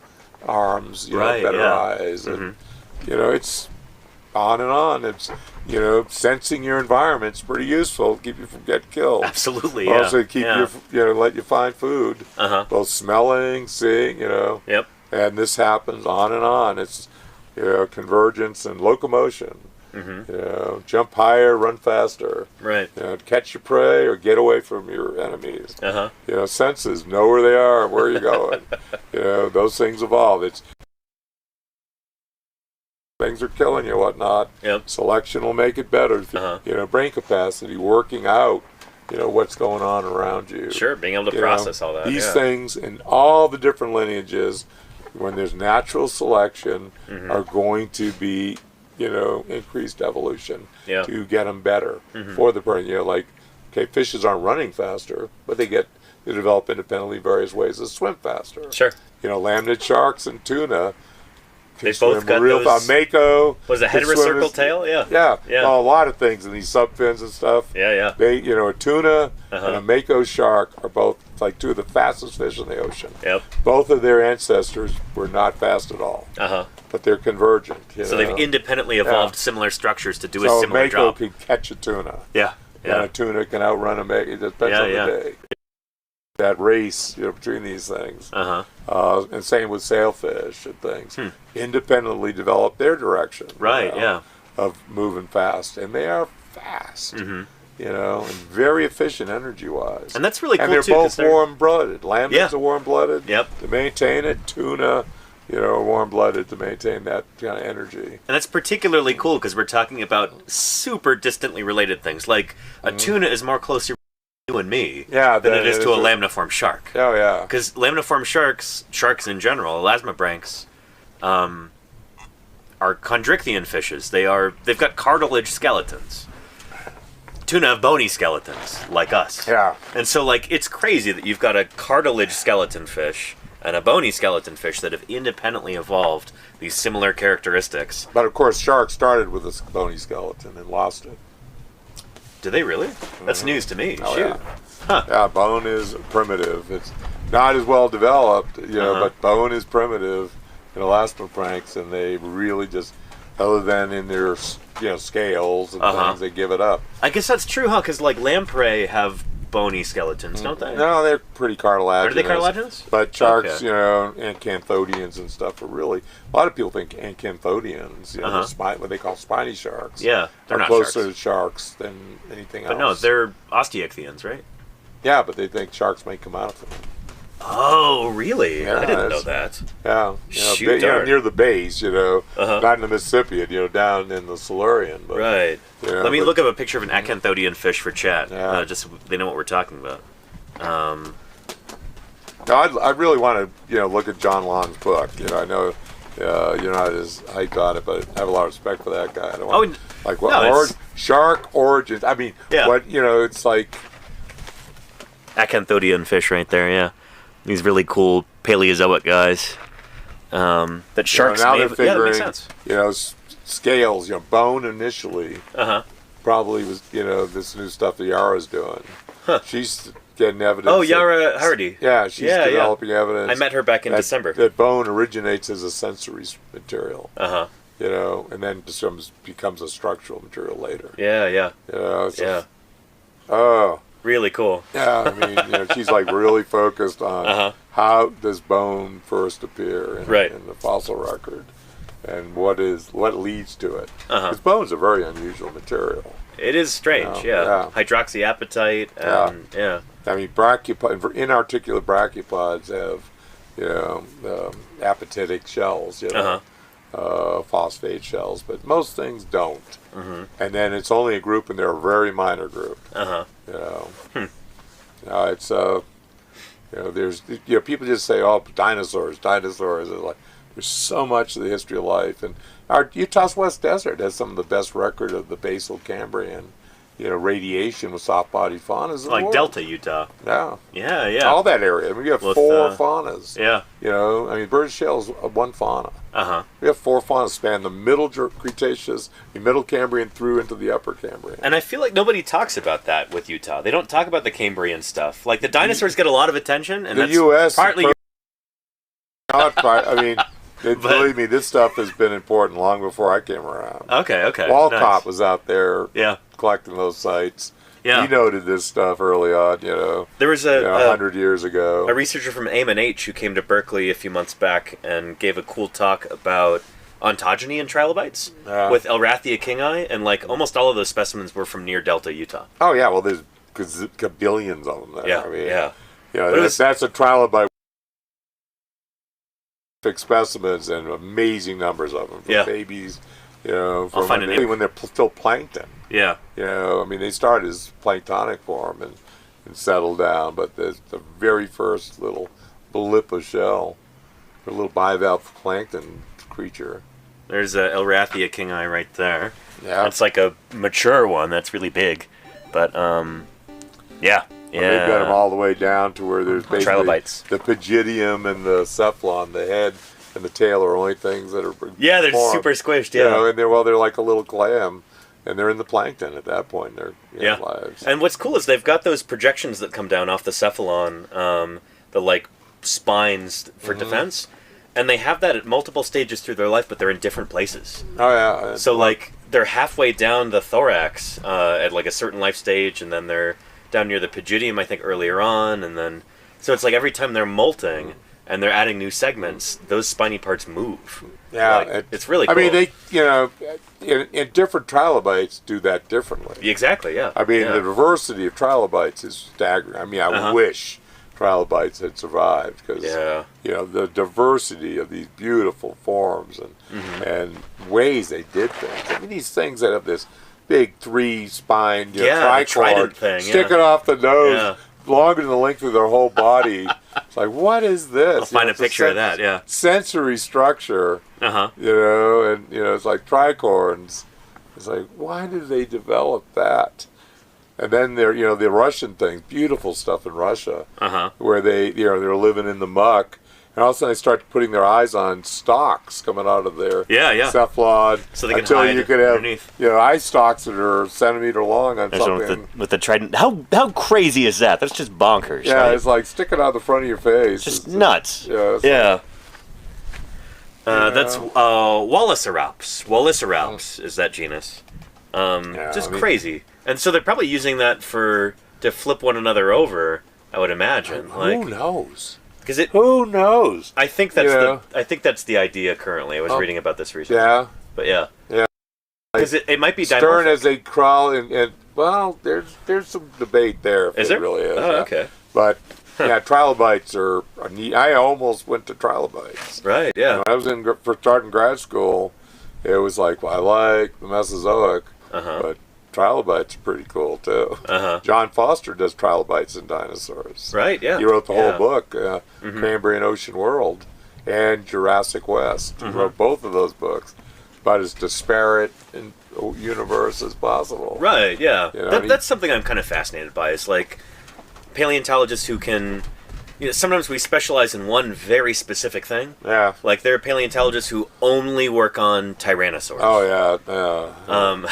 B: arms, better eyes, and it's on and on. It's sensing your environment's pretty useful to keep you from getting killed.
A: Absolutely, yeah.
B: Also keep you let you find food. Both smelling, seeing,
A: Yep.
B: and this happens on and on. It's convergence and locomotion. Jump higher, run faster.
A: Right.
B: Catch your prey or get away from your enemies. Senses, know where they are, where you're going. Those things evolve. It's things are killing you, whatnot.
A: Yep.
B: Selection will make it better. Brain capacity, working out. What's going on around you.
A: Sure, being able to process all that.
B: These things in all the different lineages, when there's natural selection, are going to be increased evolution to get them better for the brain. Fishes aren't running faster, but they develop independently various ways to swim faster.
A: Sure.
B: Laminate sharks and tuna.
A: They both got those.
B: Mako.
A: Was a head or a circle tail? Yeah.
B: Yeah. Well, a lot of things in these subfins and stuff.
A: Yeah.
B: They, a tuna and a Mako shark are both two of the fastest fish in the ocean.
A: Yep.
B: Both of their ancestors were not fast at all. But they're convergent.
A: So they've independently evolved similar structures to do a similar
B: Mako
A: job.
B: can catch a tuna.
A: Yeah.
B: And a tuna can outrun a Mako. It depends on the day. That race, between these things. And same with sailfish and things. Independently develop their direction.
A: Right,
B: of moving fast. And they are fast. And very efficient energy-wise.
A: And that's really cool,
B: too. And they're both warm-blooded. Lambdas are warm-blooded.
A: Yep.
B: To maintain it, tuna, are warm-blooded to maintain that kind of energy.
A: And that's particularly cool because we're talking about super distantly related things. Like a tuna is more closely you and me than it is to a lamniform shark.
B: Oh, yeah.
A: Because lamniform sharks in general, elasmobranchs, are chondrichthyan fishes. They've got cartilage skeletons. Tuna have bony skeletons, like us.
B: Yeah.
A: And so, it's crazy that you've got a cartilage skeleton fish and a bony skeleton fish that have independently evolved these similar characteristics.
B: But, of course, sharks started with a bony skeleton and lost it.
A: Do they really? That's news to me.
B: Oh,
A: Shoot.
B: yeah.
A: Huh.
B: Yeah, bone is primitive. It's not as well developed, but bone is primitive in elasmobranchs, and they really just, other than in their, scales and things, they give it up.
A: I guess that's true, huh? Because, lamprey have bony skeletons, don't they?
B: No, they're pretty cartilaginous.
A: Are they cartilaginous?
B: But sharks, acanthodians and stuff are really, a lot of people think acanthodians, what they call spiny sharks,
A: they're
B: are
A: not
B: closer
A: sharks.
B: to sharks than anything else.
A: But no, they're osteichthyans, right?
B: Yeah, but they think sharks may come out of them.
A: Oh, really?
B: Yeah,
A: I didn't know that.
B: Yeah, near the base, not in the Mississippi, down in the Silurian. But,
A: right. Let me look up a picture of an acanthodian fish for chat. Just so they know what we're talking about.
B: I really want to, look at John Long's book. I know you're not as hyped on it, but I have a lot of respect for that guy. I don't want, shark origins. I mean, it's like
A: acanthodian fish right there. Yeah. These really cool Paleozoic guys. That sharks
B: now
A: may
B: they're
A: have...
B: figuring,
A: Yeah, that makes sense.
B: Scales, bone initially probably was, this new stuff that Yara's doing. She's getting evidence.
A: Oh, Yara Hardy.
B: Yeah, she's developing evidence.
A: I met her back in December.
B: That bone originates as a sensory material. And then becomes a structural material later.
A: Yeah. Really cool.
B: Yeah, I mean, she's really focused on how does bone first appear in the fossil record, and what leads to it. Because bone's a very unusual material.
A: It is strange, hydroxyapatite.
B: I mean, inarticulate brachiopods have, apatitic shells, phosphate shells, but most things don't. And then it's only a group, and they're a very minor group. It's there's people just say, oh, dinosaurs. There's so much of the history of life, and our Utah's West Desert has some of the best record of the basal Cambrian radiation with soft-bodied faunas. In the
A: Like
B: world.
A: Delta, Utah.
B: Yeah.
A: Yeah.
B: All that area. I mean, we have
A: With,
B: 4 faunas.
A: Yeah.
B: I mean, British Shale is one fauna.
A: Uh-huh.
B: We have 4 faunas span the middle Cretaceous, the middle Cambrian through into the upper Cambrian.
A: And I feel like nobody talks about that with Utah. They don't talk about the Cambrian stuff. Like, the dinosaurs get a lot of attention, and
B: the
A: that's
B: U.S.
A: partly...
B: I mean, believe me, this stuff has been important long before I came around.
A: Okay.
B: Walcott
A: Nice.
B: was out there collecting those sites.
A: Yeah.
B: He noted this stuff early on,
A: There was
B: 100 years ago.
A: a researcher from AIM&H who came to Berkeley a few months back and gave a cool talk about ontogeny and trilobites with Elrathia kingi, and like almost all of those specimens were from near Delta, Utah.
B: Oh, yeah, well, there's billions of them there.
A: Yeah,
B: I mean,
A: yeah.
B: That's a trilobite specimens and amazing numbers of them. From babies, from when they're still plankton.
A: Yeah.
B: I mean, they start as planktonic form and settle down, but there's the very first little Belippa shell, a little bivalve plankton creature.
A: There's a Elrathia kingi right there.
B: Yeah.
A: That's like a mature one. That's really big. But, yeah.
B: They've got them all the way down to where there's basically
A: trilobites.
B: The pygidium and the cephalon, the head and the tail are only things that are
A: they're
B: formed.
A: super squished, yeah.
B: And they're like a little clam, and they're in the plankton at that point in their lives.
A: And what's cool is they've got those projections that come down off the cephalon, the like spines for defense, and they have that at multiple stages through their life, but they're in different places.
B: Oh yeah.
A: So like they're halfway down the thorax at like a certain life stage, and then they're down near the pygidium, I think, earlier on, and then so it's like every time they're molting and they're adding new segments, those spiny parts move.
B: Yeah,
A: like, it's really cool.
B: I mean, they, in different trilobites do that differently.
A: Exactly, yeah.
B: I mean, the diversity of trilobites is staggering. I mean, I wish trilobites had survived because, the diversity of these beautiful forms and ways they did things. I mean, these things that have this big 3-spined tricord
A: thing,
B: sticking off the nose longer than the length of their whole body. It's like, what is this?
A: I'll find a picture of that,
B: sensory structure, and it's like tricorns. It's like, why did they develop that? And then the Russian things, beautiful stuff in Russia, where they're living in the muck. And all of a sudden, they start putting their eyes on stalks coming out of their cephalon,
A: so they can
B: until
A: hide
B: you could have
A: underneath.
B: Eye stalks that are a centimeter long on something.
A: With the trident. How crazy is that? That's just bonkers.
B: Yeah,
A: right?
B: it's like sticking out the front of your face.
A: Just nuts.
B: Yeah.
A: That's Wallicerops. Wallicerops is that genus. Just crazy. And so they're probably using that to flip one another over, I would imagine.
B: Who knows?
A: Who
B: knows?
A: I think that's the idea currently. I was reading about this recently.
B: Yeah.
A: But yeah.
B: Yeah.
A: Because it might be
B: stern as they crawl, and well, there's some debate there.
A: Is there?
B: Really is.
A: Oh, okay.
B: But trilobites are neat. I almost went to trilobites.
A: Right. Yeah.
B: When I was for starting grad school, it was like, well, I like the Mesozoic, but trilobites are pretty cool too. John Foster does trilobites and dinosaurs.
A: Right, yeah.
B: He wrote the whole book, Cambrian Ocean World and Jurassic West. He wrote both of those books about as disparate in universe as possible.
A: Right, yeah. That's something I'm kind of fascinated by. Is like paleontologists who can... sometimes we specialize in one very specific thing.
B: Yeah.
A: Like there are paleontologists who only work on tyrannosaurs.
B: Oh, yeah.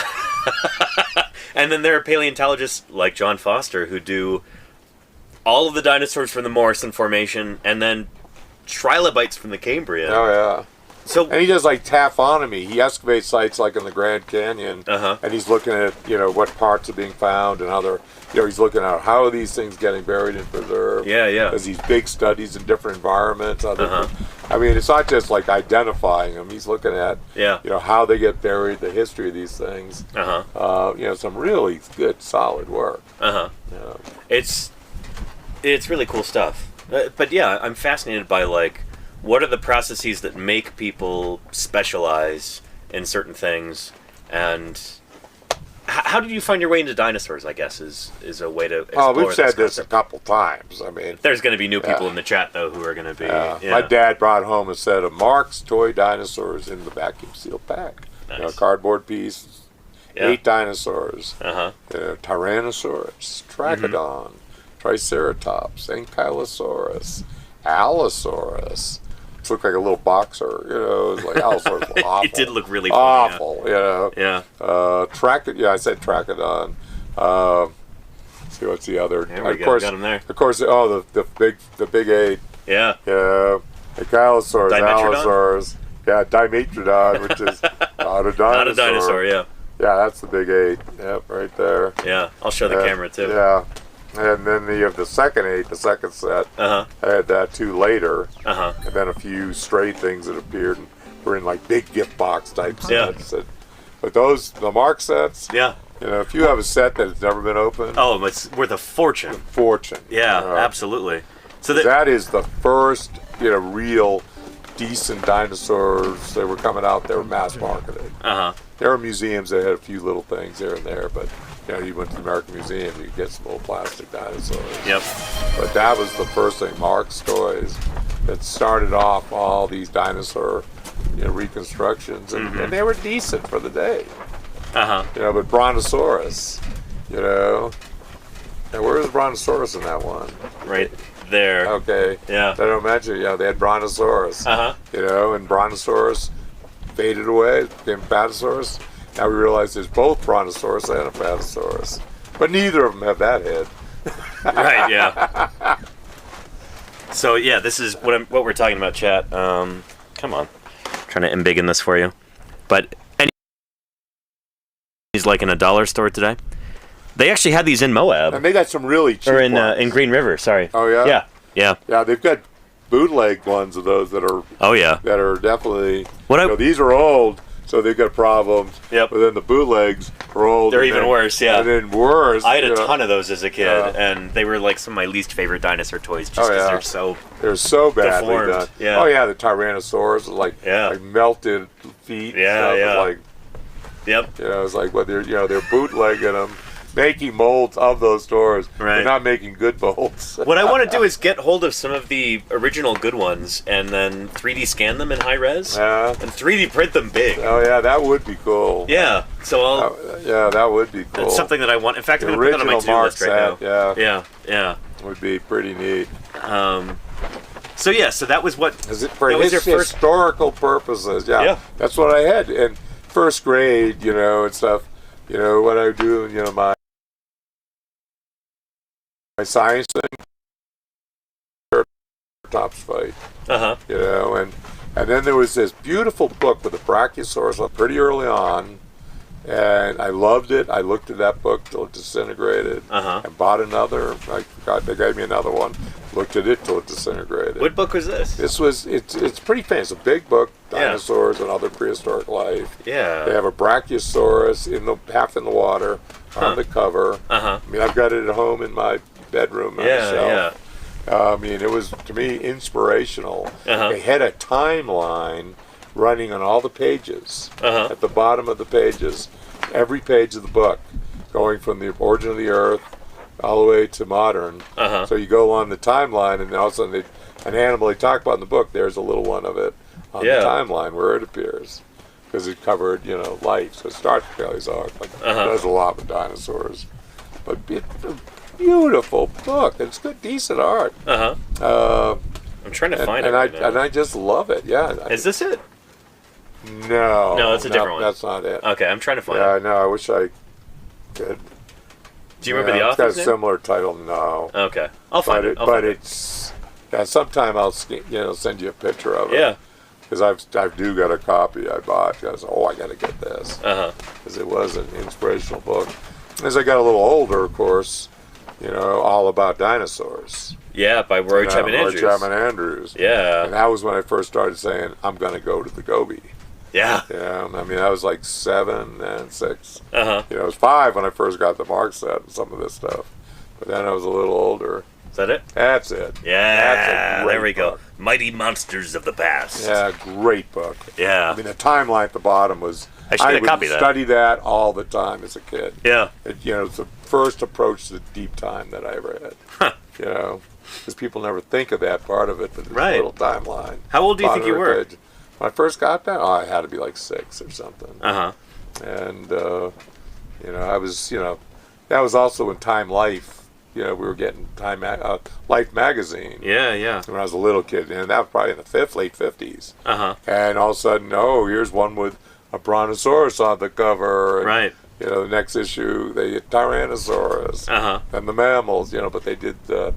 A: And then there are paleontologists like John Foster who do all of the dinosaurs from the Morrison Formation and then trilobites from the Cambrian.
B: Oh, yeah. And he does like taphonomy. He excavates sites like in the Grand Canyon, and he's looking at what parts are being found and how they're he's looking at how are these things getting buried and preserved.
A: Yeah.
B: There's these big studies in different environments. I mean, it's not just like identifying them. He's looking at how they get buried, the history of these things. Some really good, solid work.
A: It's really cool stuff. But yeah, I'm fascinated by like, what are the processes that make people specialize in certain things, and how did you find your way into dinosaurs, I guess, is a way to explore
B: we've said this a
A: concept.
B: couple times. I mean,
A: there's going to be new people in the chat, though, who are going to be...
B: My dad brought home a set of Mark's toy dinosaurs in the vacuum sealed pack.
A: Nice.
B: Cardboard piece,
A: Yeah.
B: 8 dinosaurs.
A: Uh-huh.
B: Tyrannosaurus, Trachodon, Triceratops, Ankylosaurus, Allosaurus. It looked like a little boxer, you know. It was like Allosaurus was awful.
A: It did look really funny.
B: awful, you know.
A: Yeah.
B: I said Trachodon. See what's the other?
A: There we
B: of
A: go.
B: course,
A: Got him there.
B: Of course, the big 8.
A: Yeah.
B: Yeah. Ankylosaurus,
A: Dimetrodon?
B: Allosaurus. Yeah, Dimetrodon, which is not a dinosaur.
A: Not a dinosaur, yeah.
B: Yeah, that's the big 8. Yep, right there.
A: Yeah. I'll show the camera too.
B: Yeah. And then you have the second 8, the second set.
A: Uh-huh.
B: I had that too later.
A: Uh-huh.
B: And then a few stray things that appeared and were in like big gift box type sets. But the mark sets,
A: Yeah.
B: you know, if you have a set that has never been opened,
A: Oh, it's worth a fortune.
B: fortune.
A: Yeah,
B: You know.
A: absolutely. So
B: That is the first, you know, real decent dinosaurs that were coming out. They were mass marketed.
A: Uh-huh.
B: There were museums that had a few little things here and there, but you know, you went to the American Museum, you could get some little plastic dinosaurs.
A: Yep.
B: But that was the first thing, Mark's Toys, that started off all these dinosaur, you know, reconstructions, and they were decent for the day.
A: Uh-huh.
B: You know, but Brontosaurus, you know, and where's Brontosaurus in that one?
A: Right there.
B: Okay.
A: Yeah.
B: They don't mention, you know, they had Brontosaurus.
A: Uh-huh.
B: You know, and Brontosaurus faded away, became Apatosaurus. Now we realize there's both Brontosaurus and Apatosaurus. But neither of them have that head.
A: Right, yeah. So yeah, this is what we're talking about, chat. Come on. Trying to embiggen this for you. But he's like in a dollar store today. They actually had these in Moab.
B: And they got some really cheap
A: Or in
B: ones.
A: Green River, sorry.
B: Oh, yeah?
A: Yeah. Yeah.
B: Yeah, they've got bootleg ones of those that are
A: Oh yeah.
B: definitely,
A: What
B: you know, these are old, so they've got problems.
A: Yep.
B: But then the bootlegs are old.
A: They're
B: and
A: even
B: then-
A: worse, yeah.
B: And then worse.
A: I had a
B: you know,
A: ton of those as a kid,
B: Yeah.
A: and they were like some of my least favorite dinosaur toys just
B: Oh,
A: because
B: yeah.
A: they're so...
B: They're so badly
A: deformed,
B: done.
A: yeah.
B: Oh, yeah, the Tyrannosaurus,
A: Yeah.
B: like melted feet. and
A: Yeah,
B: stuff.
A: yeah.
B: It's like,
A: Yep.
B: you know, it's like, well, they're bootlegging them, making molds of those stores.
A: Right.
B: They're not making good molds.
A: What I want to do is get hold of some of the original good ones and then 3D scan them in high res
B: Yeah.
A: and 3D print them big.
B: Oh, yeah, that would be cool.
A: Yeah, so I'll...
B: Yeah, that would be cool.
A: It's something that I want. In fact,
B: The
A: I'm going to put that on my
B: original
A: to-do
B: Mark
A: list right now.
B: set, yeah.
A: Yeah.
B: Would be pretty neat.
A: So yeah, so that was what...
B: Is it for
A: that was your first...
B: historical purposes? Yeah.
A: Yeah.
B: That's what I had in first grade, you know, and stuff. You know, what I do, you know, my science thing, tops fight,
A: Uh-huh.
B: you know, and then there was this beautiful book with the Brachiosaurus pretty early on, and I loved it. I looked at that book till it disintegrated,
A: Uh-huh.
B: and bought another. I forgot they gave me another one. Looked at it till it disintegrated.
A: What book was this?
B: It's pretty famous. A big book,
A: Yeah.
B: dinosaurs and other prehistoric life. They
A: Yeah.
B: have a Brachiosaurus half in the water on the cover.
A: Uh-huh.
B: I mean, I've got it at home in my bedroom on the
A: Yeah,
B: shelf. I mean, it was, to me, inspirational.
A: Uh-huh.
B: They had a timeline running on all the pages.
A: Uh-huh.
B: At the bottom of the pages, every page of the book, going from the origin of the Earth all the way to modern.
A: Uh-huh.
B: So you go on the timeline, and then all of a sudden, an animal they talk about in the book, there's a little one of it on
A: Yeah.
B: the timeline where it appears. Because it covered, you know, life. So it starts with Paleozoic, like
A: Uh-huh.
B: does a lot with dinosaurs. But it's a beautiful book. It's good, decent art.
A: Uh-huh. I'm trying to find it right now.
B: And I just love it. Yeah.
A: Is this it?
B: No.
A: No, that's a different one.
B: That's not it.
A: Okay, I'm trying to find
B: Yeah, I
A: it.
B: know. I wish I could.
A: Do you remember the
B: It's got a
A: author's name?
B: similar title. No.
A: Okay. I'll find it. I'll
B: But
A: find it.
B: it's. Yeah, sometime I'll send you a picture of it.
A: Yeah.
B: Because I do got a copy I bought. Because I got to get this.
A: Uh-huh.
B: Because it was an inspirational book. As I got a little older, of course, you know, all about dinosaurs.
A: Yeah, by Roy Chapman Andrews.
B: Roy Chapman Andrews. And
A: Yeah.
B: that was when I first started saying, I'm going to go to the Gobi.
A: Yeah.
B: Yeah, I mean, I was like 7 and 6.
A: Uh-huh.
B: You know, I was 5 when I first got the Mark set and some of this stuff. But then I was a little older.
A: Is that it?
B: That's it.
A: Yeah.
B: That's a great
A: There we go.
B: book.
A: Mighty Monsters of the Past.
B: Yeah, great book.
A: Yeah.
B: I mean, the timeline at the bottom was...
A: I should get a copy of
B: would
A: that.
B: study that all the time as a kid.
A: Yeah.
B: You know, it's the first approach to deep time that I ever had.
A: Huh.
B: You know, because people never think of that part of it, but this
A: Right.
B: little timeline.
A: How old do you think you were?
B: When I first got that, I had to be like 6 or something.
A: Uh-huh.
B: And I was, that was also in Time Life. We were getting Life magazine.
A: Yeah.
B: When I was a little kid, and that was probably in the late 50s. And all of a sudden, here's one with a brontosaurus on the cover. And,
A: right.
B: The next issue, they had Tyrannosaurus and the mammals. But they did the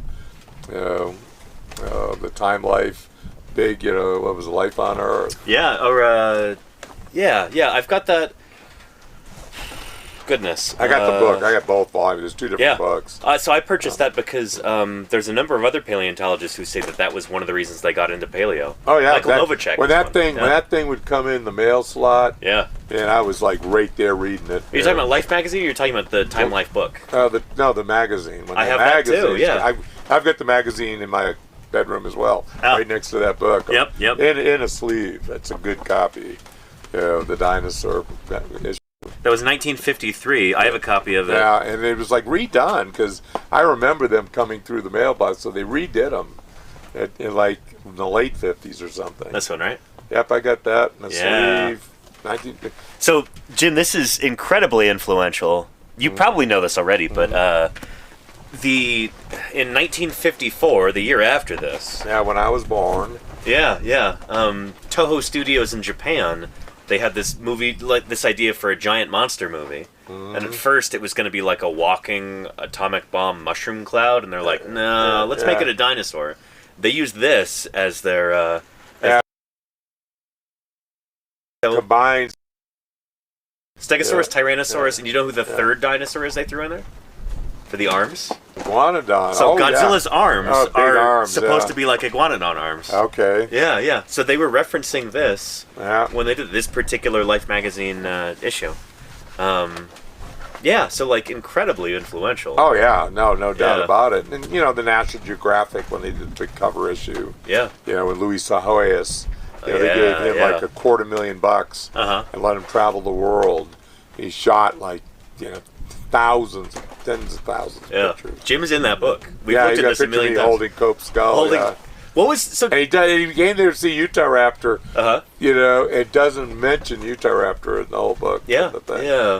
B: Time Life big. What was Life on Earth?
A: Yeah. Or yeah. I've got that. Goodness.
B: I got the book. I got both volumes. There's 2 different books.
A: So I purchased that because there's a number of other paleontologists who say that was one of the reasons they got into paleo.
B: Oh yeah,
A: Michael Novacek.
B: When that thing would come in the mail slot.
A: Yeah.
B: And I was like right there reading it.
A: Are you talking about Life magazine, or you're talking about the Time Life book?
B: The magazine.
A: I have that too. Yeah.
B: I've got the magazine in my bedroom as well, right next to that book.
A: Yep.
B: In a sleeve. That's a good copy. The dinosaur issue.
A: That was 1953. I have a copy of it.
B: Yeah, and it was like redone because I remember them coming through the mailbox, so they redid them in like the late 50s or something.
A: This one, right?
B: Yep, I got that in a sleeve. 1950.
A: So, Jim, this is incredibly influential. You probably know this already, but in 1954, the year after this.
B: Yeah, when I was born.
A: Yeah. Toho Studios in Japan. They had this movie, like this idea for a giant monster movie, and at first it was going to be like a walking atomic bomb mushroom cloud, and they're like, "No, let's make it a dinosaur." They used this as their
B: combined
A: Stegosaurus, Tyrannosaurus, and you know who the third dinosaur is they threw in there for the arms?
B: Iguanodon.
A: So Godzilla's arms are
B: arms,
A: supposed to be like Iguanodon arms.
B: Okay.
A: Yeah. So they were referencing this when they did this particular Life magazine issue. So like incredibly influential.
B: Oh yeah, no doubt about it. And the National Geographic when they did the cover issue.
A: Yeah.
B: With Louis Sahoyas, they gave him like $250,000 and let him travel the world. He shot like thousands, tens of thousands of pictures.
A: Jim's in that book. We've looked at this a million times.
B: Holding Cope's skull.
A: What was so?
B: And he came there to see Utah Raptor. It doesn't mention Utah Raptor in the whole book.
A: Yeah.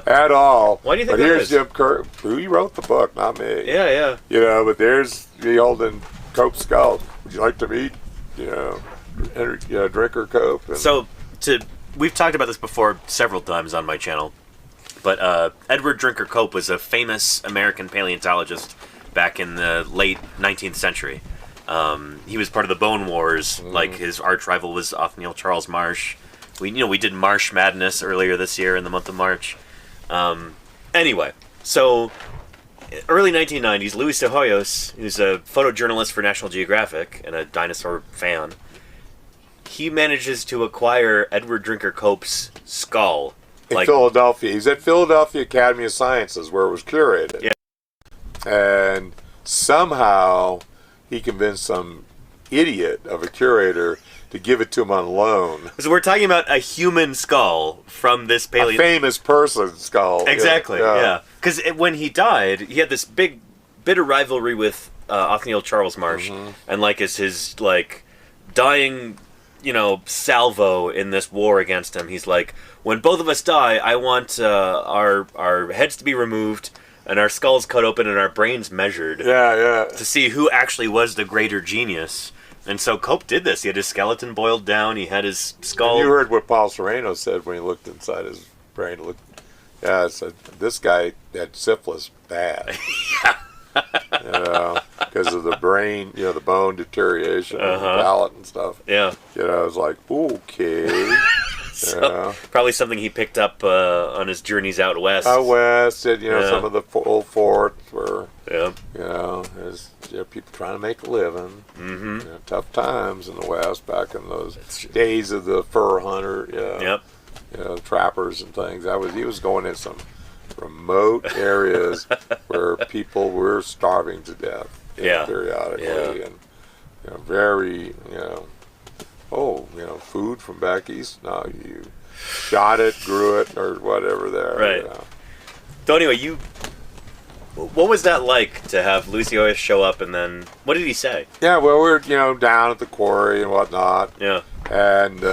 B: At all.
A: Why do you think
B: that
A: that
B: here's
A: is?
B: Jim Kirk, who wrote the book, not me.
A: Yeah.
B: But there's the holding Cope's skull. Would you like to meet? Drinker Cope.
A: We've talked about this before several times on my channel. But Edward Drinker Cope was a famous American paleontologist back in the late 19th century. He was part of the Bone Wars. Like his arch rival was Othniel Charles Marsh. We did Marsh Madness earlier this year in the month of March. Anyway, so early 1990s, Luis de Hoyos, who's a photojournalist for National Geographic and a dinosaur fan, he manages to acquire Edward Drinker Cope's skull.
B: In Philadelphia. He's at Philadelphia Academy of Sciences where it was curated.
A: Yeah.
B: And somehow he convinced some idiot of a curator to give it to him on loan.
A: So we're talking about a human skull from this
B: a famous person's skull.
A: Exactly, yeah. Because when he died, he had this bitter rivalry with Othniel Charles Marsh. And as his dying salvo in this war against him, he's like, when both of us die, I want our heads to be removed and our skulls cut open and our brains measured. To see who actually was the greater genius. And so Cope did this. He had his skeleton boiled down. He had his skull.
B: And you heard what Paul Sereno said when he looked inside his brain. Said this guy had syphilis bad. Because of the brain, the bone deterioration, the palate and stuff.
A: Yeah.
B: I was like, okay.
A: Probably something he picked up on his journeys out west.
B: Out west, and some of the old forts were, there's people trying to make a living. Tough times in the west back in those days of the fur hunter. Trappers and things. He was going in some remote areas where people were starving to death. Periodically, and very food from back east. No, you shot it, grew it, or whatever there.
A: Right. So anyway, what was that like to have Lucius show up, and then what did he say?
B: Yeah, well, we're down at the quarry and whatnot.
A: Yeah.
B: And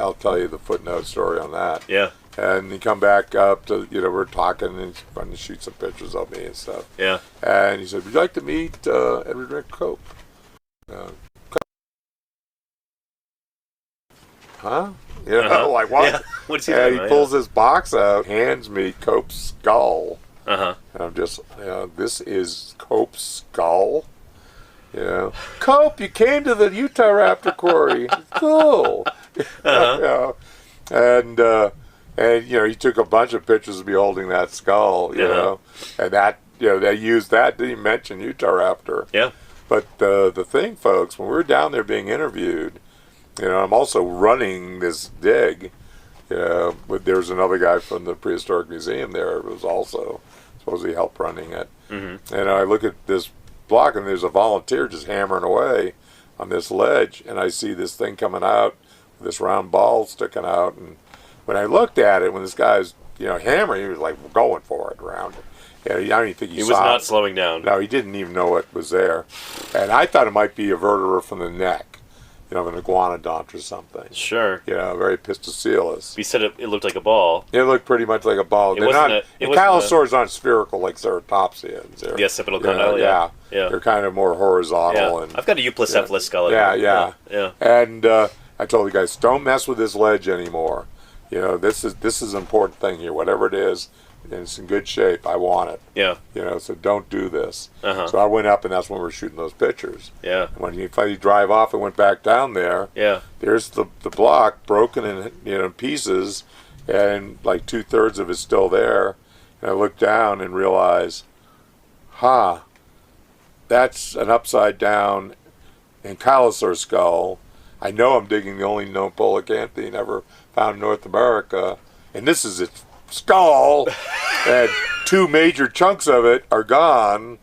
B: I'll tell you the footnote story on that.
A: Yeah.
B: And he come back up to, we're talking, and he's wanting to shoot some pictures of me and stuff.
A: Yeah.
B: And he said, would you like to meet Edward Rick Cope? Huh? Like what?
A: Yeah. What's he
B: And
A: doing?
B: he pulls this box out, hands me Cope's skull.
A: Uh-huh.
B: And I'm just, this is Cope's skull? Cope, you came to the Utah Raptor Quarry. Cool.
A: Uh-huh.
B: And he took a bunch of pictures of me holding that skull, and that, they used that, didn't even mention Utah Raptor.
A: Yeah.
B: But the thing, folks, when we were down there being interviewed, I'm also running this dig, but there was another guy from the Prehistoric Museum there who was also supposedly helped running it. Mm-hmm. And I look at this block, and there's a volunteer just hammering away on this ledge, and I see this thing coming out, this round ball sticking out, and when I looked at it, when this guy's hammering, he was like going for it around it. I don't even think he
A: was
B: saw
A: not
B: it.
A: slowing down.
B: No, he didn't even know it was there, and I thought it might be a vertebrate from the neck, of an iguanodont or something.
A: Sure.
B: Very Pistocoelus.
A: You said it looked like a ball.
B: It looked pretty much like a ball. Ankylosaurs aren't spherical like Ceratopsians.
A: The occipital condyle, yeah.
B: They're kind of more horizontal.
A: Yeah.
B: And
A: I've got a Euplacephalus skull.
B: Yeah. And I told the guys, don't mess with this ledge anymore. This is an important thing here. Whatever it is, and it's in good shape. I want it. Yeah. So don't do this. Uh-huh. So I went up, and that's when we were shooting those pictures. Yeah. And when you finally drive off and went back down there, there's the block broken in pieces, and like 2/3 of it's still there. And I looked down and realized, that's an upside down ankylosaur skull. I know I'm digging the only known coelacanthine ever found in North America, and this is its skull, and 2 major chunks of it are gone.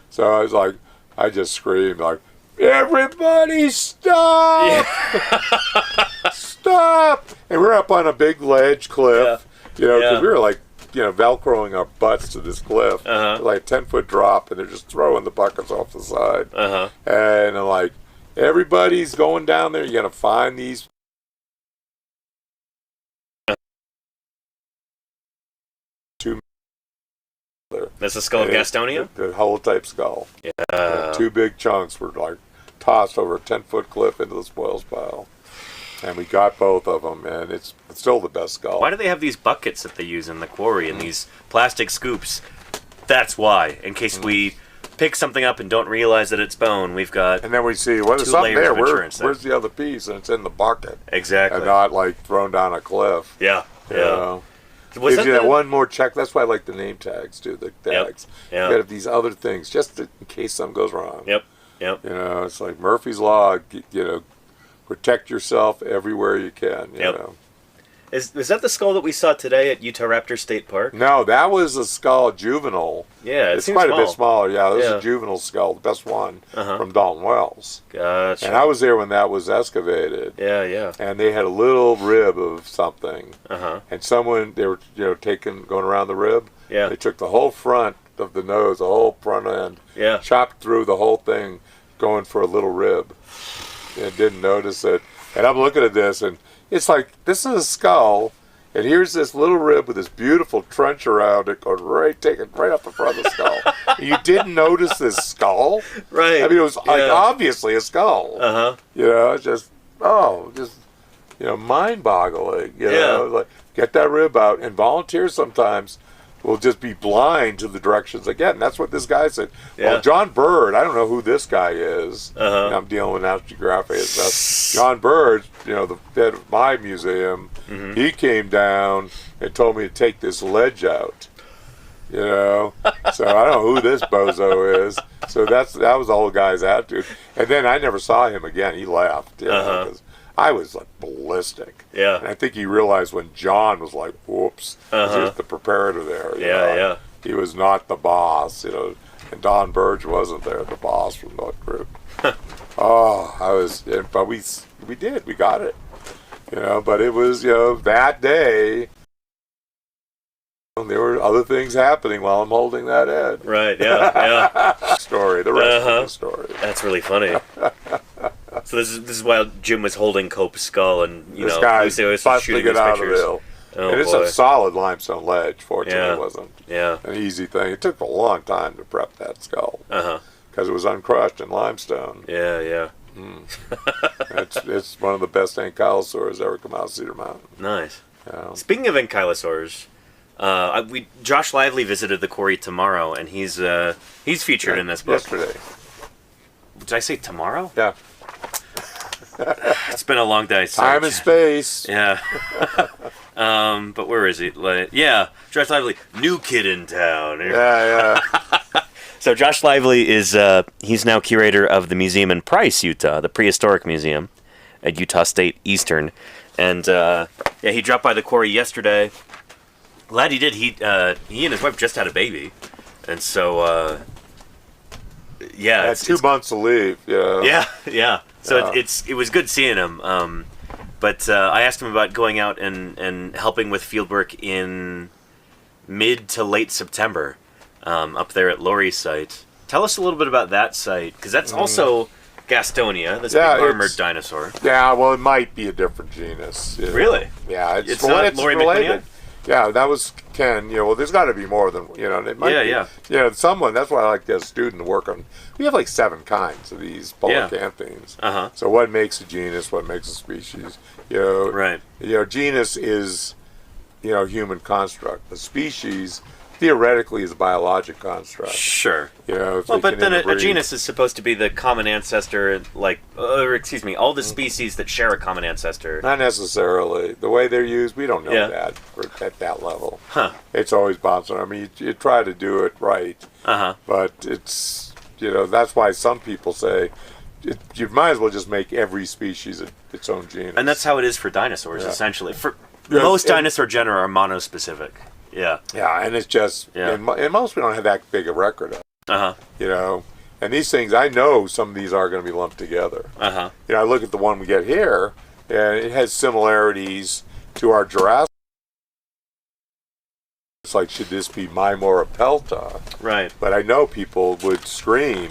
B: So I was like, I just screamed like, everybody stop! Yeah. Stop! And we're up on a big ledge cliff, because we were like, velcroing our butts to this cliff, like a 10-foot drop, and they're just throwing the buckets off the side. And I'm like, everybody's going down there, you're going to find these.
A: That's the skull of Gastonia?
B: The holotype skull. Yeah. And 2 big chunks were like tossed over a 10-foot cliff into the spoils pile. And we got both of them, and it's still the best skull.
A: Why do they have these buckets that they use in the quarry and these plastic scoops? That's why. In case we pick something up and don't realize that it's bone, we've got.
B: And then we see, there's something there. Where's the other piece? And it's in the bucket. Exactly. And not like thrown down a cliff. Yeah. Gives you that one more check. That's why I like the name tags too. The tags. Yep. You got these other things just in case something goes wrong. Yep. It's like Murphy's Law. Protect yourself everywhere you can. You know.
A: Is that the skull that we saw today at Utah Raptor State Park?
B: No, that was a skull juvenile.
A: Yeah,
B: it's quite a bit smaller. Yeah, this is a juvenile skull, the best one from Dalton Wells. Gotcha. And I was there when that was excavated. Yeah. And they had a little rib of something. And someone, they were going around the rib. Yeah. They took the whole front of the nose, the whole front end. Yeah. Chopped through the whole thing, going for a little rib. And didn't notice it. And I'm looking at this, and it's like, this is a skull, and here's this little rib with this beautiful trench around it going taking right up the front of the skull. You didn't notice this skull? Right. I mean, it was like obviously a skull. Just mind-boggling. You know, like, get that rib out, and volunteers sometimes will just be blind to the directions again. And that's what this guy said. Yeah. Well, John Bird, I don't know who this guy is. I'm dealing with National Geographic and stuff. John Bird, the head of my museum, he came down and told me to take this ledge out. So I don't know who this bozo is. So that was the whole guy's attitude. And then I never saw him again. He left. Because I was like ballistic. Yeah. And I think he realized when John was like, whoops, he was the preparator there. Yeah. He was not the boss, and Don Burge wasn't there, the boss from that group. But we got it. But it was, that day, there were other things happening while I'm holding that head. Right, yeah. Story, the rest of the story.
A: That's really funny. So this is while Jim was holding Cope's skull, and
B: this guy's busting it out of the hill.
A: Oh,
B: and it's
A: boy.
B: a solid limestone ledge. Fortunately,
A: Yeah.
B: it wasn't
A: Yeah.
B: an easy thing. It took a long time to prep that skull
A: Uh-huh.
B: because it was uncrushed in limestone.
A: Yeah, yeah.
B: It's one of the best ankylosaurs ever come out of Cedar Mountain.
A: Nice.
B: Yeah.
A: Speaking of ankylosaurs, Josh Lively visited the quarry tomorrow, and he's featured in this book.
B: Yesterday.
A: Did I say tomorrow?
B: Yeah.
A: It's been a long day.
B: Time and space.
A: Yeah. But where is he? Yeah, Josh Lively, new kid in town.
B: Yeah, yeah.
A: So Josh Lively is he's now curator of the museum in Price, Utah, the Prehistoric Museum at Utah State Eastern, and he dropped by the quarry yesterday. Glad he did. He and his wife just had a baby, and so
B: Had 2 months to leave. Yeah.
A: Yeah. So it was good seeing him. But I asked him about going out and helping with fieldwork in mid to late September up there at Laurie's site. Tell us a little bit about that site, because that's also Gastonia, this big armored dinosaur.
B: Yeah, well, it might be a different genus.
A: Really?
B: Yeah,
A: it's not Laurie
B: related. Yeah, that was Ken. Well, there's got to be more than It might be, someone. That's why I like to get a student to work on. We have like 7 kinds of these polycanthines.
A: Uh-huh.
B: So what makes a genus? What makes a species?
A: Right.
B: Genus is human construct. The species theoretically is a biologic construct.
A: Sure.
B: Well,
A: but then a genus is supposed to be the common ancestor, all the species that share a common ancestor.
B: Not necessarily. The way they're used, we don't know that at that level.
A: Huh.
B: It's always bouncing. I mean, you try to do it right, but it's, that's why some people say you might as well just make every species its own genus.
A: And that's how it is for dinosaurs, essentially. Most dinosaur genera are monospecific. Yeah. Yeah,
B: and it's just, and most we don't have that big a record of.
A: Uh-huh.
B: And these things, I know some of these are going to be lumped together.
A: Uh-huh.
B: I look at the one we get here, and it has similarities to our Jurassic. It's like, should this be Mimora pelta?
A: Right.
B: But I know people would scream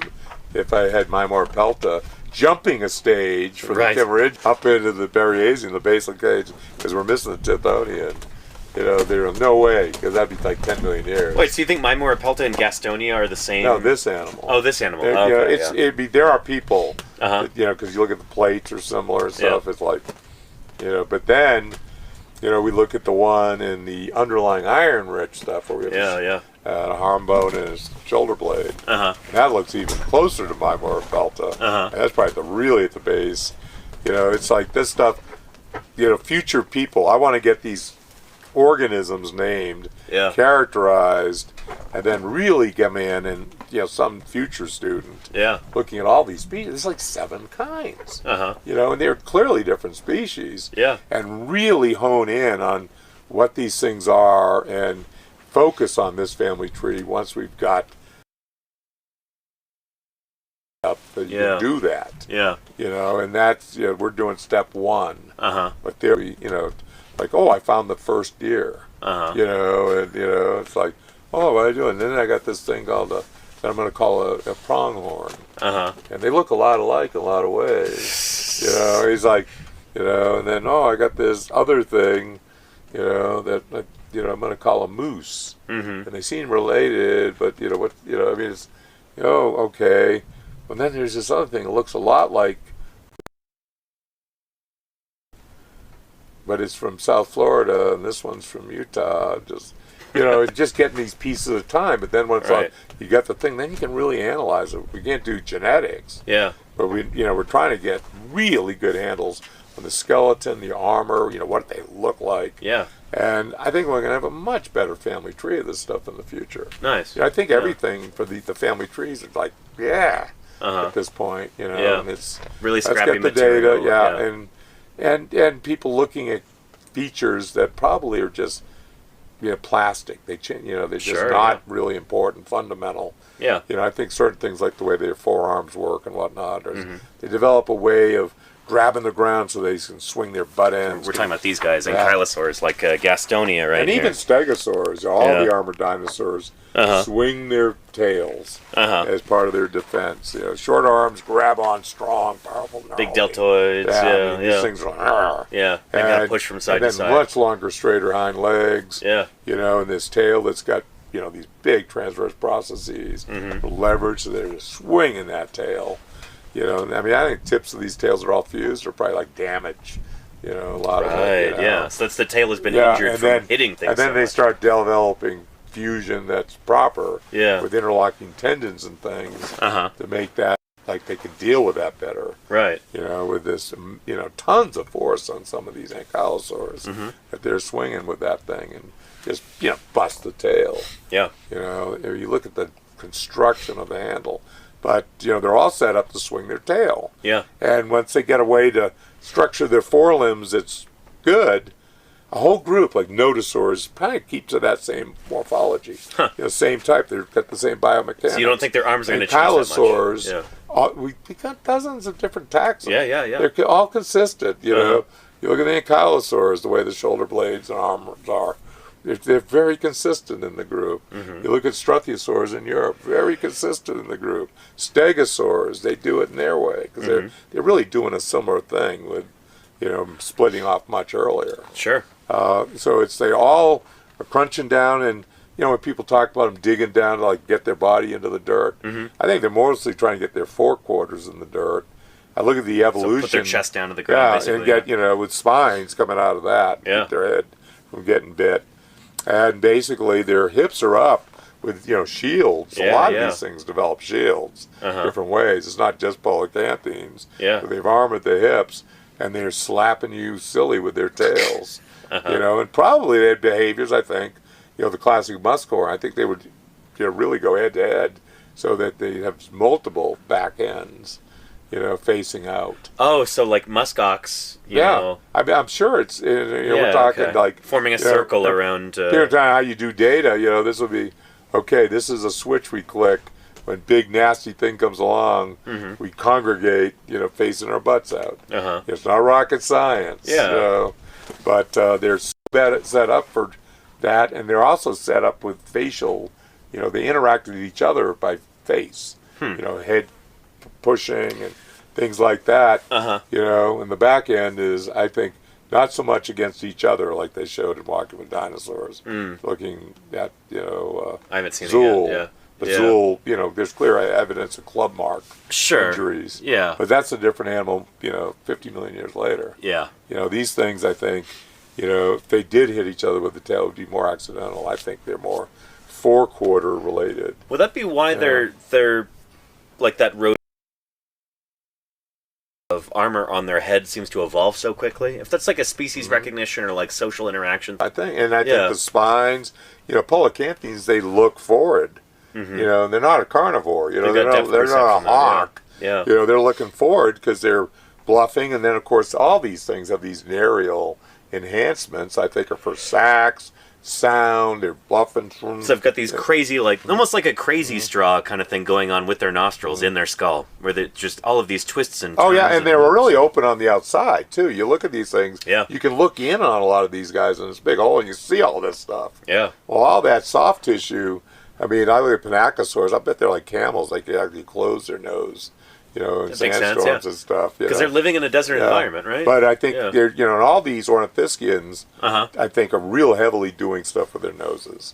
B: if I had Mimora pelta jumping a stage from the Kimmeridge up into the Berriasian, the basal cage, because we're missing the Tithonian. There's no way, because that'd be like 10 million years.
A: Wait, so you think Mimora pelta and Gastonia are the same?
B: No, this animal.
A: Oh, this animal.
B: There are people, because you look at the plates are similar and stuff. Yeah. It's like, but then, we look at the one in the underlying iron-rich stuff where we have a arm bone and a shoulder blade. That looks even closer to Mimora pelta. And that's probably really at the base. It's like this stuff. Future people. I want to get these organisms named, characterized, and then really come in and some future student looking at all these species. There's like 7 kinds, and they're clearly different species, and really hone in on what these things are and focus on this family tree once we've got up that you can do that, and that's we're doing step 1, but there like, I found the first deer. And it's like, what are you doing? And then I got this thing called that I'm going to call a pronghorn. And they look a lot alike in a lot of ways. He's like, and then I got this other thing, that I'm going to call a moose. And they seem related, but it's, okay. And then there's this other thing that looks a lot like, but it's from South Florida, and this one's from Utah. Just, just getting these pieces at a time. But then when it's like you got the thing, then you can really analyze it. We can't do genetics. Yeah. But we're trying to get really good handles on the skeleton, the armor. What they look like. Yeah. And I think we're going to have a much better family tree of this stuff in the future. Nice. I think everything for the family trees is like, at this point, and it's
A: really scrappy
B: let's get the
A: material.
B: Data, and people looking at features that probably are just plastic. They're just not really important, fundamental. Yeah. I think certain things like the way their forearms work and whatnot, or they develop a way of grabbing the ground so they can swing their butt ends.
A: We're talking about these guys, ankylosaurs, like Gastonia, right?
B: And even stegosaurs, all the armored dinosaurs, swing their tails as part of their defense. You know, short arms, grab on, strong, powerful.
A: Big deltoids.
B: These things are
A: they kind of push from side to side.
B: And then much longer, straighter hind legs.
A: Yeah.
B: You know, and this tail that's got, you know, these big transverse processes, leverage, so they're just swinging that tail. You know, I mean, I think tips of these tails are all fused or probably like damage. You know, a lot of it. You know?
A: Yeah. So that's the tail has been injured from hitting things.
B: And then they start developing fusion that's proper with interlocking tendons and things to make that, like, they can deal with that better.
A: Right.
B: You know, with this, you know, tons of force on some of these ankylosaurs that they're swinging with that thing and just, you know, bust the tail.
A: Yeah.
B: You know, if you look at the construction of the handle. But, you know, they're all set up to swing their tail. Yeah. And once they get a way to structure their forelimbs that's good, a whole group, like nodosaurs, kind of keeps to that same morphology. You know, same type. They've got the same biomechanics. So
A: you don't think their arms are going to change that much?
B: Ankylosaurs, we got dozens of different taxa.
A: Yeah.
B: They're all consistent, you know. You look at the ankylosaurs, the way the shoulder blades and arms are. They're very consistent in the group. You look at struthiosaurs in Europe, very consistent in the group. Stegosaurs, they do it in their way because they're really doing a similar thing with, you know, splitting off much earlier.
A: Sure.
B: So they all are crunching down, and you know when people talk about them digging down to like get their body into the dirt, I think they're mostly trying to get their forequarters in the dirt. I look at the evolution. So put
A: their chest down to the ground.
B: And get you know with spines coming out of that, keep their head from getting bit. And basically, their hips are up with, you know, shields. A lot of these things develop shields different ways. It's not just polycanthines. But they've armored the hips, and they're slapping you silly with their tails. You know, and probably they had behaviors, I think, you know, the classic muskor, I think they would, you know, really go head-to-head so that they have multiple back ends. You know, facing out.
A: Oh, so like muskox, you know.
B: I mean, I'm sure it's, you know, we're talking like...
A: forming a circle around...
B: Here's how you do data, you know, this will be, okay, this is a switch we click. When big nasty thing comes along, we congregate, you know, facing our butts out. It's not rocket science. You know, but they're set up for that, and they're also set up with facial, you know, they interact with each other by face. You know, head pushing and things like that, you know, and the back end is, I think, not so much against each other like they showed in Walking with Dinosaurs, looking at, you know,
A: I haven't seen
B: Zool.
A: it yet.
B: But Zool, you know, there's clear evidence of club mark injuries. But that's a different animal, you know, 50 million years later. You know, these things, I think, you know, if they did hit each other with the tail, it would be more accidental. I think they're more forequarter related.
A: Would that be why they're like that road of armor on their head seems to evolve so quickly? If that's like a species recognition or like social interaction,
B: I think the spines, you know, polycanthines, they look forward. You know, and they're not a carnivore. You know, they're not a hawk. You know, they're looking forward because they're bluffing, and then of course all these things have these aerial enhancements. I think are for sacs, sound. They're bluffing from.
A: So they've got these crazy, like almost like a crazy straw kind of thing going on with their nostrils in their skull, where they just all of these twists and turns.
B: And they're really open on the outside too. You look at these things. You can look in on a lot of these guys in this big hole, and you see all this stuff. Well, all that soft tissue. I mean, I look at panachosaurs. I bet they're like camels. They can actually close their nose, you know, in sandstorms and stuff.
A: Because they're living in a desert environment, right?
B: But I think they're, you know, and all these ornithischians, I think, are real heavily doing stuff with their noses.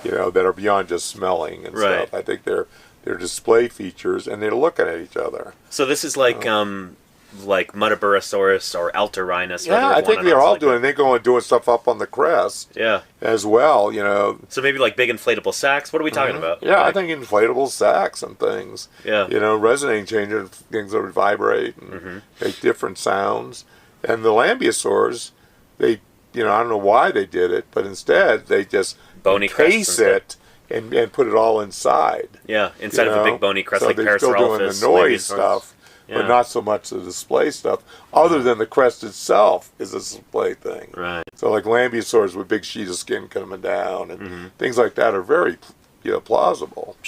B: You know, that are beyond just smelling and stuff. I think they're display features, and they're looking at each other.
A: So this is like Muttaburrasaurus or Altorhinus.
B: I think they're all doing. They go and doing stuff up on the crest. As well, you know.
A: So maybe like big inflatable sacs. What are we talking about?
B: I think inflatable sacs and things. You know, resonating changers, things that would vibrate and make different sounds. And the lambeosaurs, they, you know, I don't know why they did it, but instead they just encase it and put it all inside.
A: Inside of a big bony crest,
B: so
A: like
B: they're still doing the noise stuff. But not so much the display stuff, other than the crest itself is a display thing. So like lambeosaurs with big sheet of skin coming down and things like that are very, you know, plausible.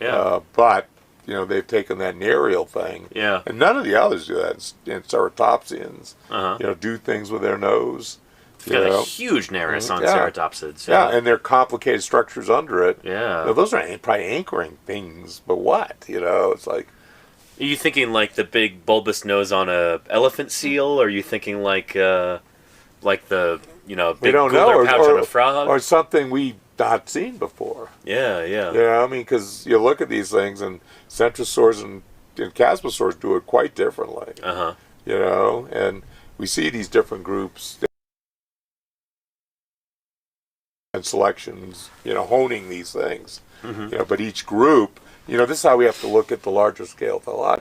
A: But
B: they've taken that aerial thing.
A: Yeah.
B: And none of the others do that. And ceratopsians, do things with their nose.
A: It's got a huge nares on
B: Yeah.
A: ceratopsids.
B: Yeah, and they're complicated structures under it.
A: Yeah.
B: Those are probably anchoring things, but what? It's like...
A: Are you thinking like the big bulbous nose on a elephant seal? Or are you thinking like the, big cooler pouch on a frog?
B: Or something we've not seen before.
A: Yeah, yeah.
B: Yeah, I mean, because you look at these things, and centrosaurs and chasmosaurs do it quite differently. And we see these different groups and selections, honing these things. But each group, this is how we have to look at the larger scale phylogeny.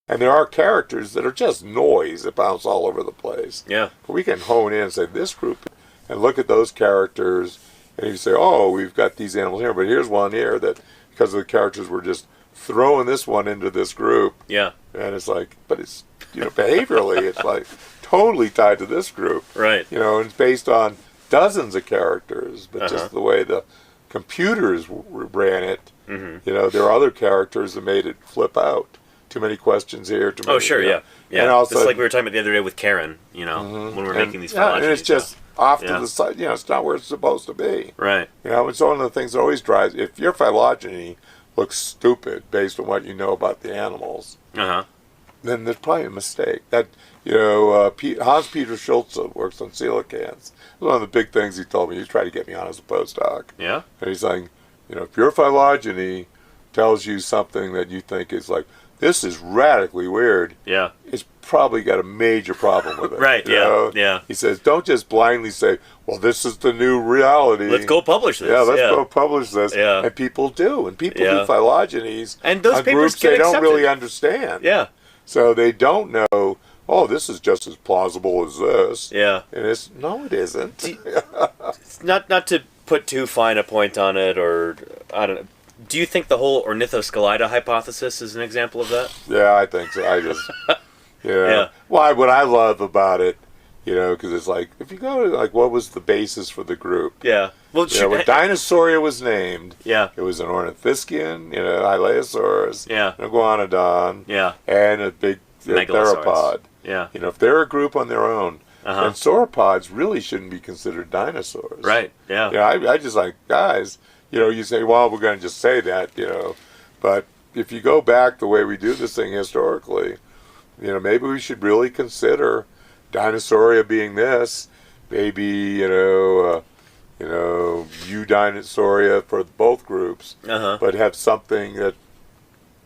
B: And there are characters that are just noise that bounce all over the place.
A: Yeah.
B: But we can hone in and say, this group, and look at those characters, and you say, oh, we've got these animals here, but here's one here that, because of the characters, we're just throwing this one into this group.
A: Yeah.
B: And it's like, but it's, behaviorally, it's like totally tied to this group.
A: Right.
B: And it's based on dozens of characters, but just the way the computers ran it, there are other characters that made it flip out. Too many questions here. Too many,
A: yeah.
B: And also,
A: it's like we were talking about the other day with Karen, when we're making these phylogenies.
B: and it's just off to the side. It's not where it's supposed to be.
A: Right.
B: It's one of the things that always drives. If your phylogeny looks stupid based on what you know about the animals, then there's probably a mistake. That Hans Peter Schultze works on coelacanths. One of the big things he told me. He tried to get me on as a postdoc.
A: Yeah.
B: And he's saying, if your phylogeny tells you something that you think is like, this is radically weird.
A: Yeah.
B: It's probably got a major problem with it.
A: Right, yeah.
B: He says, don't just blindly say, well, this is the new reality.
A: Let's go publish this.
B: Yeah, let's go publish this.
A: Yeah.
B: And people do. And people do phylogenies
A: and those
B: on
A: papers
B: groups
A: get
B: they
A: accepted.
B: don't really understand.
A: Yeah.
B: So they don't know, oh, this is just as plausible as this.
A: Yeah.
B: And it isn't.
A: It's not to put too fine a point on it, or, I don't know. Do you think the whole Ornithoscelida hypothesis is an example of that?
B: Yeah, I think so. I just, yeah. Well, what I love about it, because it's like, if you go to, like, what was the basis for the group?
A: Yeah. Well,
B: when Dinosauria was named,
A: it
B: was an ornithischian, Hylaeosaurus, an iguanodon, and a big theropod.
A: Yeah.
B: If they're a group on their own, then sauropods really shouldn't be considered dinosaurs.
A: Right, yeah.
B: I just like, guys... you say, well, we're going to just say that, but if you go back the way we do this thing historically, maybe we should really consider Dinosauria being this, maybe, Eudinosauria for both groups, but have something that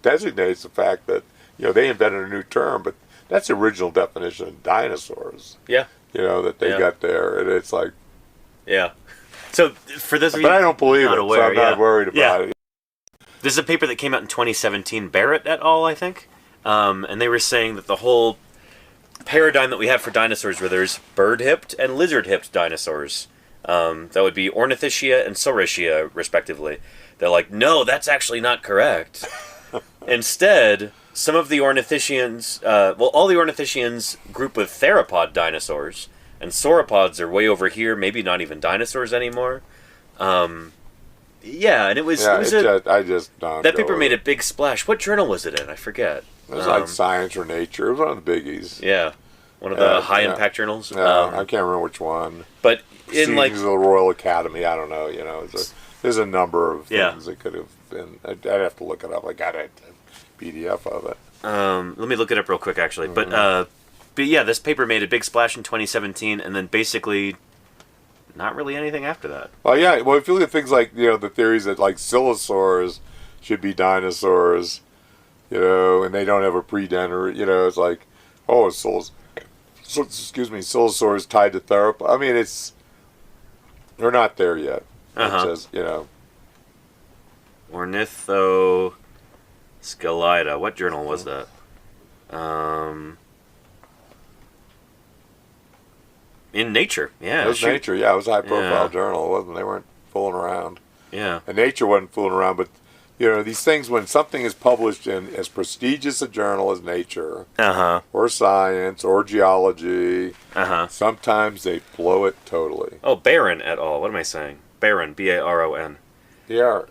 B: designates the fact that, they invented a new term, but that's the original definition of dinosaurs.
A: Yeah.
B: That they got there, and it's like...
A: Yeah. So, for those of you
B: but I don't believe it, so I'm not worried about it.
A: This is a paper that came out in 2017, Barrett et al., I think. And they were saying that the whole paradigm that we have for dinosaurs, where there's bird-hipped and lizard-hipped dinosaurs, that would be Ornithischia and Saurischia, respectively. They're like, no, that's actually not correct. Instead, some of the Ornithischians, all the Ornithischians group with theropod dinosaurs, and sauropods are way over here, maybe not even dinosaurs anymore. And it was...
B: I just don't...
A: That paper made a big splash. What journal was it in? I forget.
B: It was like Science or Nature. It was one of the biggies.
A: Yeah. One of the high-impact journals.
B: I can't remember which one.
A: But
B: Proceedings of the Royal Academy, I don't know. There's a number of things that could have been... I'd have to look it up. I got a PDF of it.
A: Let me look it up real quick, actually. But yeah, this paper made a big splash in 2017, and then basically not really anything after that.
B: Well, yeah. Well, if you look at things like, the theories that, like, silosaurs should be dinosaurs, and they don't have a predenter, it's like, oh, silosaurs tied to theropod. I mean, they're not there yet. It says,
A: Ornithoscelida. What journal was that? In Nature, yeah.
B: It was Nature, yeah. It was a high-profile journal. It wasn't. They weren't fooling around.
A: Yeah.
B: And Nature wasn't fooling around, but, these things, when something is published in as prestigious a journal as Nature, or Science, or Geology, sometimes they blow it totally.
A: Oh, Barron et al. What am I saying? Barron, B-A-R-O-N.
B: Yeah.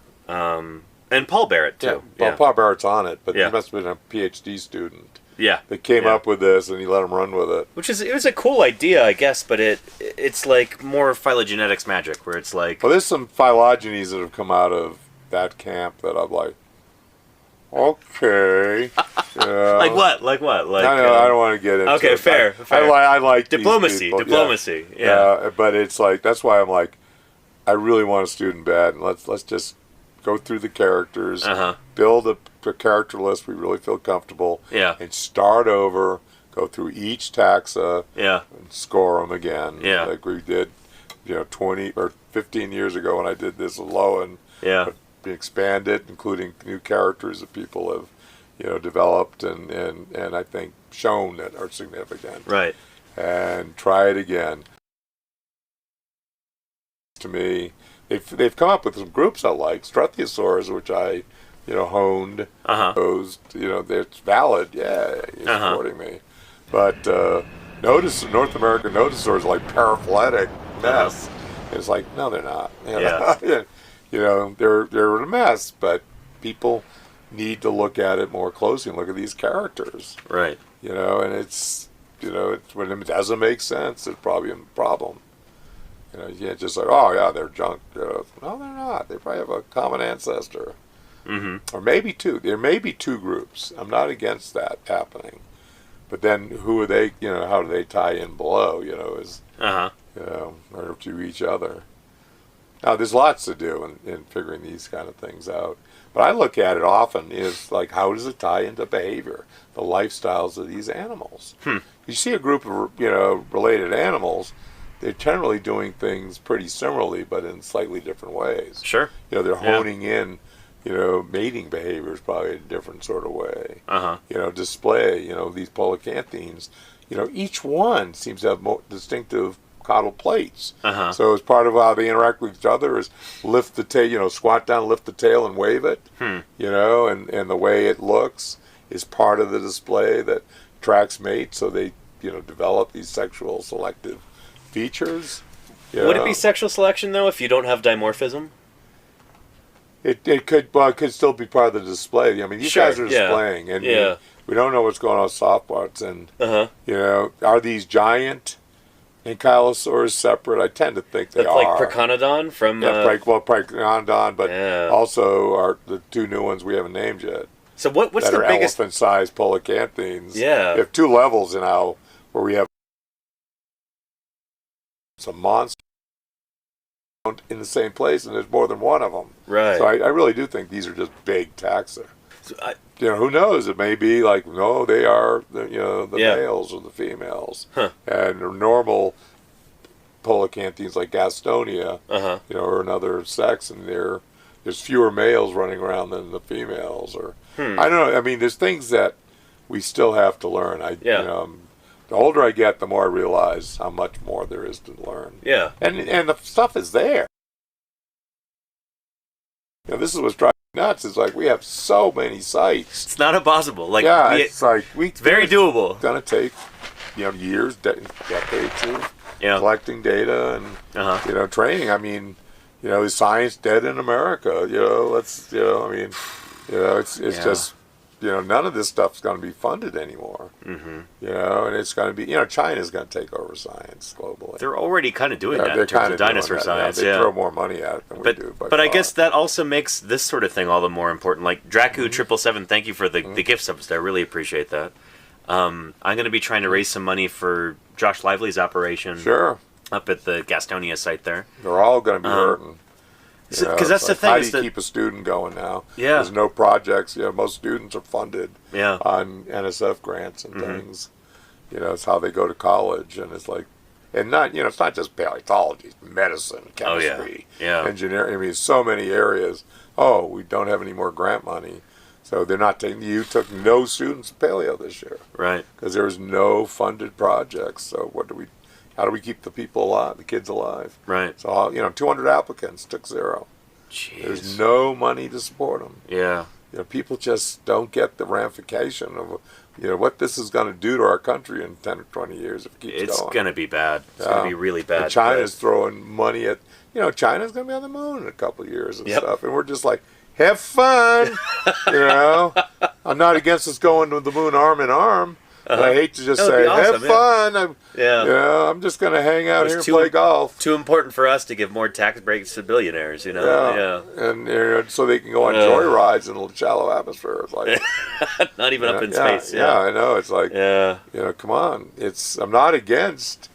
A: And Paul Barrett, too.
B: Paul Barrett's on it, but
A: Yeah.
B: he must have been a PhD student
A: Yeah.
B: that came
A: Yeah.
B: up with this, and he let him run with it.
A: It was a cool idea, I guess, but it's like more phylogenetics magic, where it's like...
B: Well, there's some phylogenies that have come out of that camp that I'm like, okay. Yeah.
A: Like what? Like,
B: I don't want to get into it.
A: Okay, fair.
B: I like
A: diplomacy.
B: these people.
A: Diplomacy. Yeah.
B: But it's like, that's why I'm like, I really want a student bad, and let's just go through the characters, build a character list we really feel comfortable, and start over, go through each taxa, and score them again, like we did, 20 or 15 years ago when I did this with Lowen. Expand it, including new characters that people have, developed and I think shown that are significant.
A: Right.
B: And try it again. To me, they've come up with some groups I like. Struthiosaurs, which I, honed. Those, it's valid. Yeah, you're supporting me. But North American nodosaurs are like paraphyletic mess. It's like, no, they're not. They're a mess, but people need to look at it more closely and look at these characters.
A: Right.
B: And it's, when it doesn't make sense, it's probably a problem. You can't just say, oh, yeah, they're junk. No, they're not. They probably have a common ancestor. Or maybe two. There may be two groups. I'm not against that happening. But then who are they, how do they tie in below, or to each other. Now, there's lots to do in figuring these kind of things out. But I look at it often is like, how does it tie into behavior, the lifestyles of these animals? You see a group of, related animals, they're generally doing things pretty similarly, but in slightly different ways.
A: Sure.
B: They're honing in, mating behaviors probably in a different sort of way. Display, these polycanthines, each one seems to have more distinctive caudal plates. So as part of how they interact with each other is lift the tail, squat down, lift the tail and wave it, and the way it looks is part of the display that attracts mates, so they, develop these sexual selective features.
A: Would it be sexual selection, though, if you don't have dimorphism?
B: It could still be part of the display. I mean, these guys are displaying, and we don't know what's going on with soft parts, and, are these giant ankylosaurs separate? I tend to think they are.
A: Like Praconodon from...
B: Praconodon, but also are the two new ones we haven't named yet.
A: So what's the biggest...
B: elephant-sized polycanthines.
A: Yeah.
B: We have two levels now where we have some monsters in the same place, and there's more than one of them.
A: Right.
B: So I really do think these are just big taxa. So who knows? It may be like, no, they are the males or the females. And normal polycanthines like Gastonia, or another sex, and there's fewer males running around than the females. Or I don't know. I mean, there's things that we still have to learn. The older I get, the more I realize how much more there is to learn. Yeah. And the stuff is there. This is what's driving me nuts. It's like we have so many sites.
A: It's not impossible.
B: It's like
A: it's very doable.
B: It's gonna take years, decades of collecting data and training. I mean, is science dead in America? It's just. None of this stuff's going to be funded anymore. And it's going to be, China's going to take over science globally.
A: They're already kind of doing that in terms of dinosaur science.
B: They throw more money at it than we do.
A: But I guess that also makes this sort of thing all the more important. Like Dracu777, thank you for the gift subs. I really appreciate that. I'm going to be trying to raise some money for Josh Lively's operation.
B: Sure.
A: Up at the Gastonia site there.
B: They're all going to be hurting.
A: Because that's the thing.
B: How do you keep a student going now? There's no projects. Most students are funded on NSF grants and things. It's how they go to college, and it's like, and not it's not just paleontology, it's medicine, chemistry, engineering. I mean, so many areas. Oh, we don't have any more grant money, so they're not taking. You took no students to paleo this year, right? Because there was no funded projects. So how do we keep the people alive, the kids alive? Right. So, 200 applicants, took 0. Jeez. There's no money to support them. Yeah. People just don't get the ramification of, what this is going to do to our country in 10 or 20 years if it keeps going.
A: It's going to be bad. It's going to be really bad.
B: And China's throwing money at, China's going to be on the moon in a couple of years and stuff. And we're just like, have fun. I'm not against us going to the moon arm in arm. But I hate to just say, awesome, have fun. I'm just going to hang out here and play golf.
A: Too important for us to give more tax breaks to billionaires,
B: And so they can go on joyrides in a shallow atmosphere. It's like,
A: not even up in space.
B: Yeah, I know. It's like, come on. I'm not against,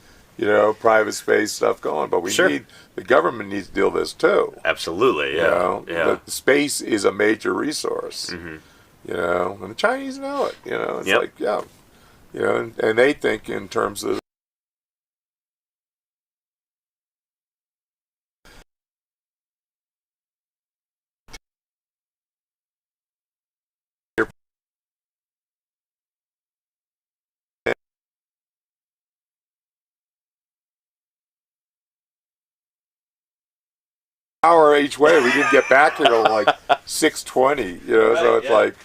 B: private space stuff going, but the government needs to deal with this too.
A: Absolutely,
B: The space is a major resource, and the Chinese know it. It's like, and they think in terms of hour each way. We didn't get back here till like 6:20. So it's like,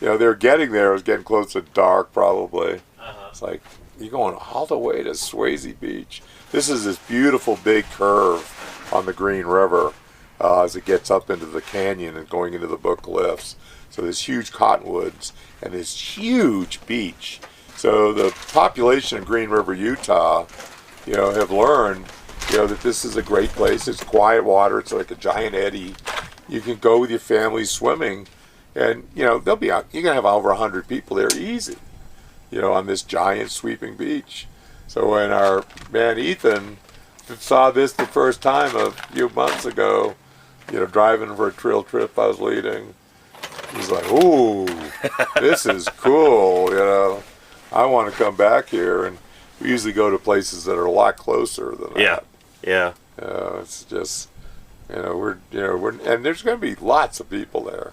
B: they're getting there. It was getting close to dark, probably. It's like you're going all the way to Swayze Beach. This is this beautiful big curve on the Green River as it gets up into the canyon and going into the Book Cliffs. So there's huge cottonwoods and this huge beach. So the population of Green River, Utah, have learned that this is a great place. It's quiet water. It's like a giant eddy. You can go with your family swimming, and they'll be out. You're gonna have over 100 people there, easy. On this giant sweeping beach. So when our man Ethan saw this the first time a few months ago, driving for a trail trip I was leading, he's like, "Ooh, this is cool." I want to come back here, and we usually go to places that are a lot closer than that.
A: Yeah.
B: It's just, we're and there's going to be lots of people there.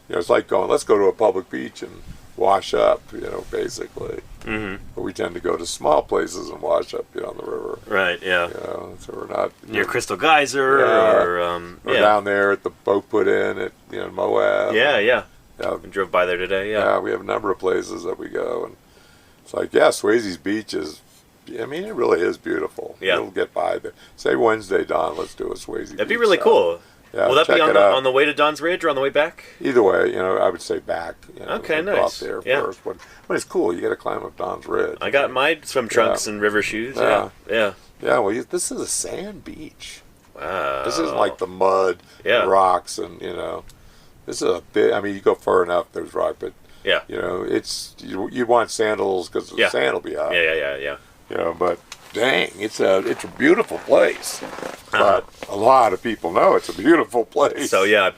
B: It's like going, let's go to a public beach and wash up, basically. Mm-hmm. But we tend to go to small places and wash up, on the river.
A: Right, yeah.
B: So we're not...
A: Near Crystal Geyser or
B: down there at the boat put in at, Moab.
A: Yeah. We drove by there today,
B: Yeah, we have a number of places that we go. And it's like, Swayze's Beach is... it really is beautiful.
A: Yeah.
B: It'll get by there. Say Wednesday, Don, let's do a Swayze Beach.
A: That'd be really cool.
B: Yeah,
A: will that be on the way to Don's Ridge or on the way back?
B: Either way, I would say back.
A: Okay, nice.
B: Go up there first. But it's cool. You got to climb up Don's Ridge.
A: I got my swim trunks and river shoes. Yeah.
B: Yeah, well, this is a sand beach.
A: Wow.
B: This isn't like the mud, rocks, and, this is a bit, you go far enough, there's rock, but, it's, you want sandals because the sand will be out.
A: Yeah.
B: But dang, it's a beautiful place. But a lot of people know it's a beautiful place.
A: So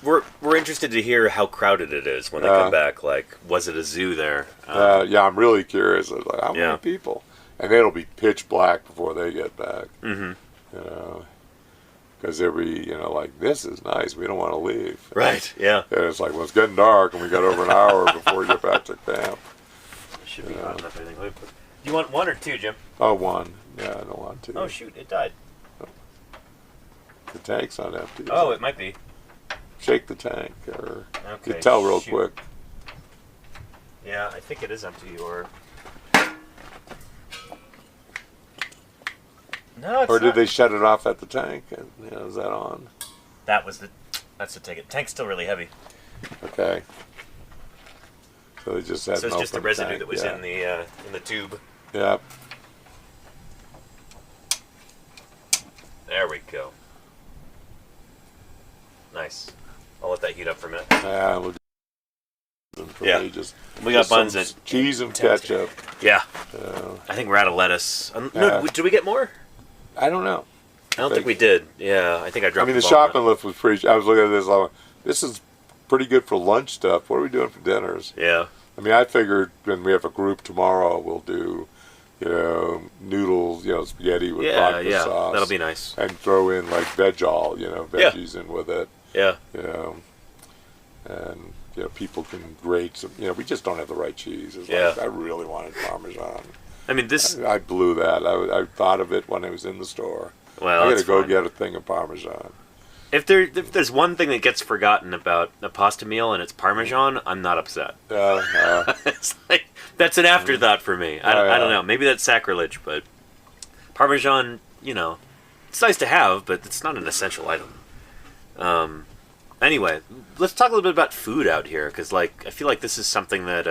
A: we're interested to hear how crowded it is when they come back. Like, was it a zoo there?
B: I'm really curious. Like, how many people? And it'll be pitch black before they get back. Mm-hmm. Because they'll be, like, this is nice. We don't want to leave.
A: Right. Yeah.
B: And it's like, well, it's getting dark, and we got over an hour before we get back to camp.
A: It should be hot enough. I think. Do you want one or two, Jim?
B: Oh, one. Yeah, I don't want two.
A: Oh shoot! It died.
B: The tank's not empty.
A: Oh, it might be.
B: Shake the tank, or you
A: Okay,
B: tell real quick.
A: Yeah, I think it is empty, or... No, it's
B: Or did
A: not.
B: they shut it off at the tank? And, is that on?
A: That's the ticket. Tank's still really heavy.
B: Okay. So they just had
A: So it's just the residue
B: tank.
A: that was in the tube.
B: Yep.
A: There we go. Nice. I'll let that heat up for a minute.
B: Yeah, we'll just
A: We got buns and
B: cheese and ketchup.
A: Yeah. I think we're out of lettuce. No, did we get more?
B: I don't know.
A: I don't think we did. Yeah, I think I dropped.
B: The shopping list was pretty. I was looking at this. Like, this is pretty good for lunch stuff. What are we doing for dinners?
A: Yeah.
B: I figured when we have a group tomorrow, we'll do, noodles, spaghetti with vodka sauce.
A: That'll be nice.
B: And throw in like veggies in with it.
A: Yeah.
B: And people can grate some. We just don't have the right cheese. I really wanted Parmesan. I blew that. I thought of it when I was in the store.
A: Well,
B: I got to go get a thing of Parmesan.
A: If there's one thing that gets forgotten about a pasta meal and it's Parmesan, I'm not upset. It's like that's an afterthought for me. I don't know. Maybe that's sacrilege, but Parmesan, it's nice to have, but it's not an essential item. Anyway, let's talk a little bit about food out here, because like I feel like this is something that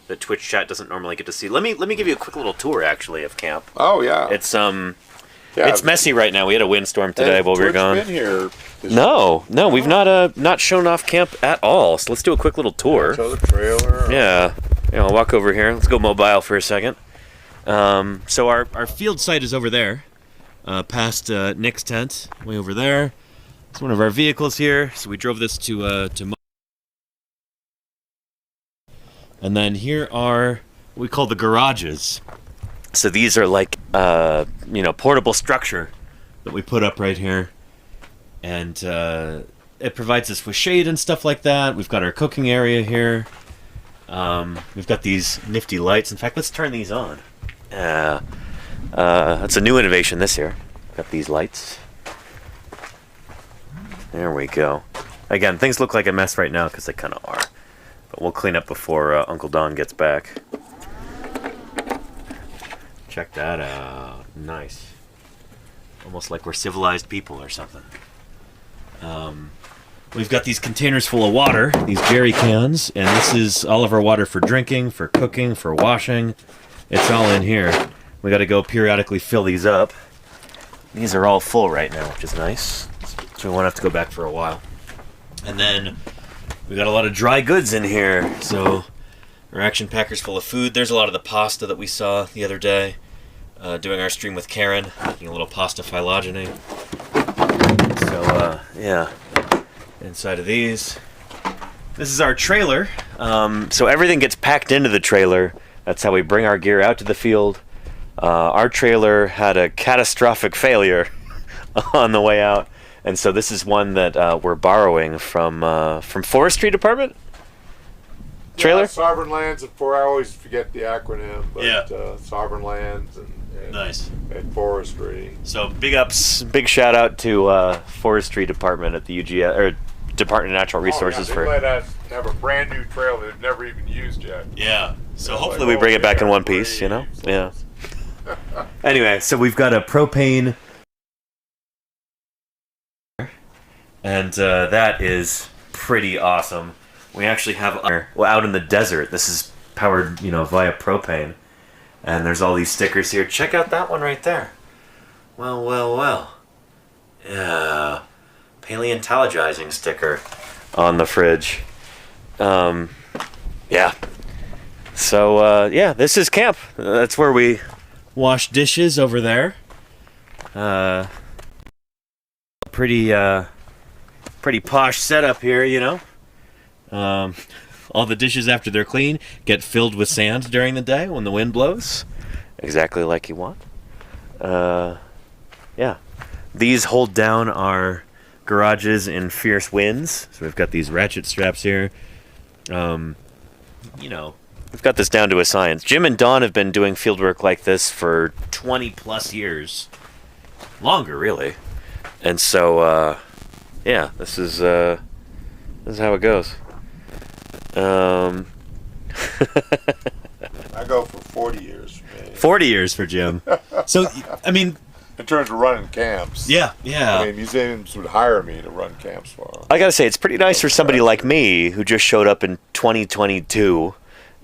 A: the Twitch chat doesn't normally get to see. Let me give you a quick little tour actually of camp.
B: Oh yeah.
A: It's it's messy right now. We had a windstorm today while we were gone.
B: Been here.
A: No, we've not shown off camp at all. So let's do a quick little tour.
B: Show the trailer.
A: Yeah, I'll walk over here. Let's go mobile for a second. So our field site is over there, past Nick's tent, way over there. It's one of our vehicles here. So we drove this to and then here are what we call the garages. So these are like portable structure that we put up right here, and it provides us with shade and stuff like that. We've got our cooking area here. We've got these nifty lights. In fact, let's turn these on. That's a new innovation this year. Got these lights. There we go. Again, things look like a mess right now because they kind of are. But we'll clean up before Uncle Don gets back. Check that out. Nice. Almost like we're civilized people or something. We've got these containers full of water, these jerry cans, and this is all of our water for drinking, for cooking, for washing. It's all in here. We got to go periodically fill these up. These are all full right now, which is nice. So we won't have to go back for a while. And then we got a lot of dry goods in here. So our action packer's full of food. There's a lot of the pasta that we saw the other day. Doing our stream with Karen, making a little pasta phylogeny. So, yeah. Inside of these. This is our trailer. So everything gets packed into the trailer. That's how we bring our gear out to the field. Our trailer had a catastrophic failure on the way out. And so this is one that we're borrowing from Forestry Department? Trailer?
B: Yeah, Sovereign Lands, I always forget the acronym, but
A: yeah.
B: Sovereign Lands and
A: nice.
B: And Forestry.
A: So big shout out to Forestry Department at the UGS, or Department of Natural Resources
B: they let us have a brand new trailer they've never even used yet.
A: Yeah. So hopefully we bring it back in one piece, you know? Yeah. Anyway, so we've got a propane, and that is pretty awesome. We actually have out in the desert. This is powered, via propane. And there's all these stickers here. Check out that one right there. Well. Yeah. Paleontologizing sticker on the fridge. Yeah. So, this is camp. That's where we wash dishes over there. Pretty posh setup here, All the dishes after they're clean get filled with sand during the day when the wind blows. Exactly like you want. Yeah. These hold down our garages in fierce winds. So we've got these ratchet straps here. We've got this down to a science. Jim and Don have been doing field work like this for 20 plus years. Longer, really. And so, this is how it goes. I
B: go for 40 years.
A: 40 years for Jim. So, I mean,
B: in terms of running camps.
A: Yeah.
B: I mean, museums would hire me to run camps for them.
A: I gotta say, it's pretty nice for somebody like me who just showed up in 2022,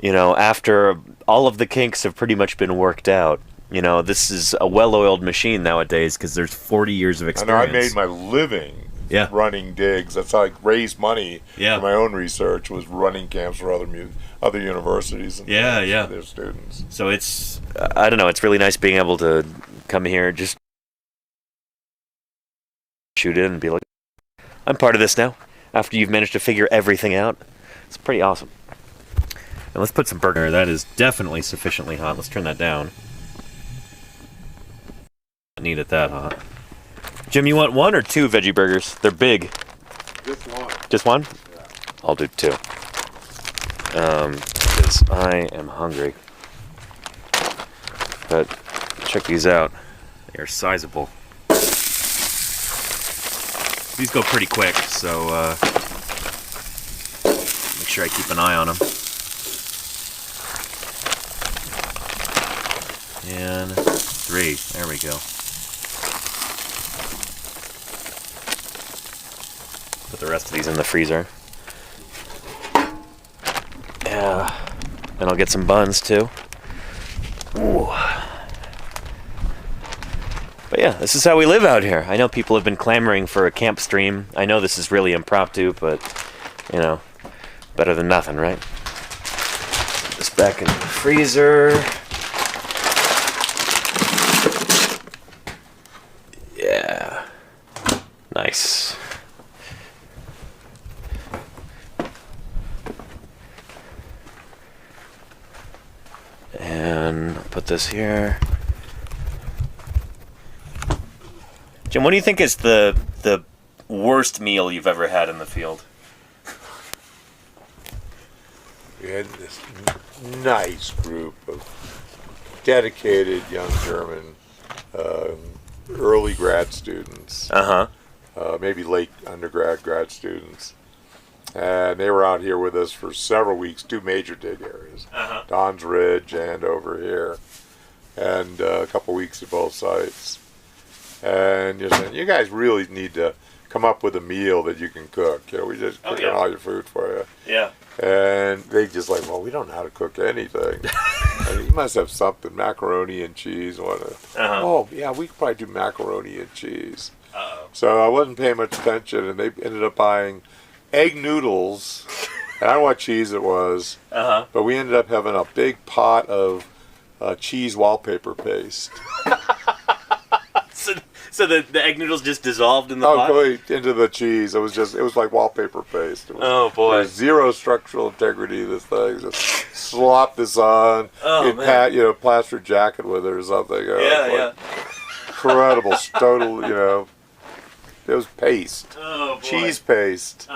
A: after all of the kinks have pretty much been worked out. This is a well-oiled machine nowadays because there's 40 years of experience.
B: I know I made my living running digs. That's how I raised money for my own research, was running camps for other universities and their students.
A: So it's, I don't know, it's really nice being able to come here, just shoot in and be like, I'm part of this now, after you've managed to figure everything out. It's pretty awesome. And let's put some burger. That is definitely sufficiently hot. Let's turn that down. I need it that hot. Jim, you want one or two veggie burgers? They're big.
B: Just one.
A: Just one?
B: Yeah.
A: I'll do two. Because I am hungry. But check these out. They are sizable. These go pretty quick, so make sure I keep an eye on them. And 3. There we go. Put the rest of these in the freezer. Yeah, and I'll get some buns too. Ooh. But yeah, this is how we live out here. I know people have been clamoring for a camp stream. I know this is really impromptu, but, you know, better than nothing, right? Put this back in the freezer. Yeah. Nice. And I'll put this here. Jim, what do you think is the worst meal you've ever had in the field?
B: We had this nice group of dedicated young German early grad students, maybe late undergrad, grad students. And they were out here with us for several weeks, 2 major dig areas, Don's Ridge and over here, and a couple weeks at both sites. And you're saying, you guys really need to come up with a meal that you can cook. You know, we just cook all your food for you.
A: Yeah.
B: And they just like, well, we don't know how to cook anything. And you must have something, macaroni and cheese. Oh, yeah, we could probably do macaroni and cheese. So I wasn't paying much attention, and they ended up buying egg noodles. And I don't know what cheese it was, but we ended up having a big pot of cheese wallpaper paste.
A: So the egg noodles just dissolved in the pot?
B: Oh, into the cheese. It was like wallpaper paste.
A: Oh boy!
B: There was zero structural integrity to this thing. Just slop this on.
A: Oh man!
B: Plaster jacket with it or something.
A: Yeah.
B: Incredible, total. It was paste.
A: Oh boy!
B: Cheese paste.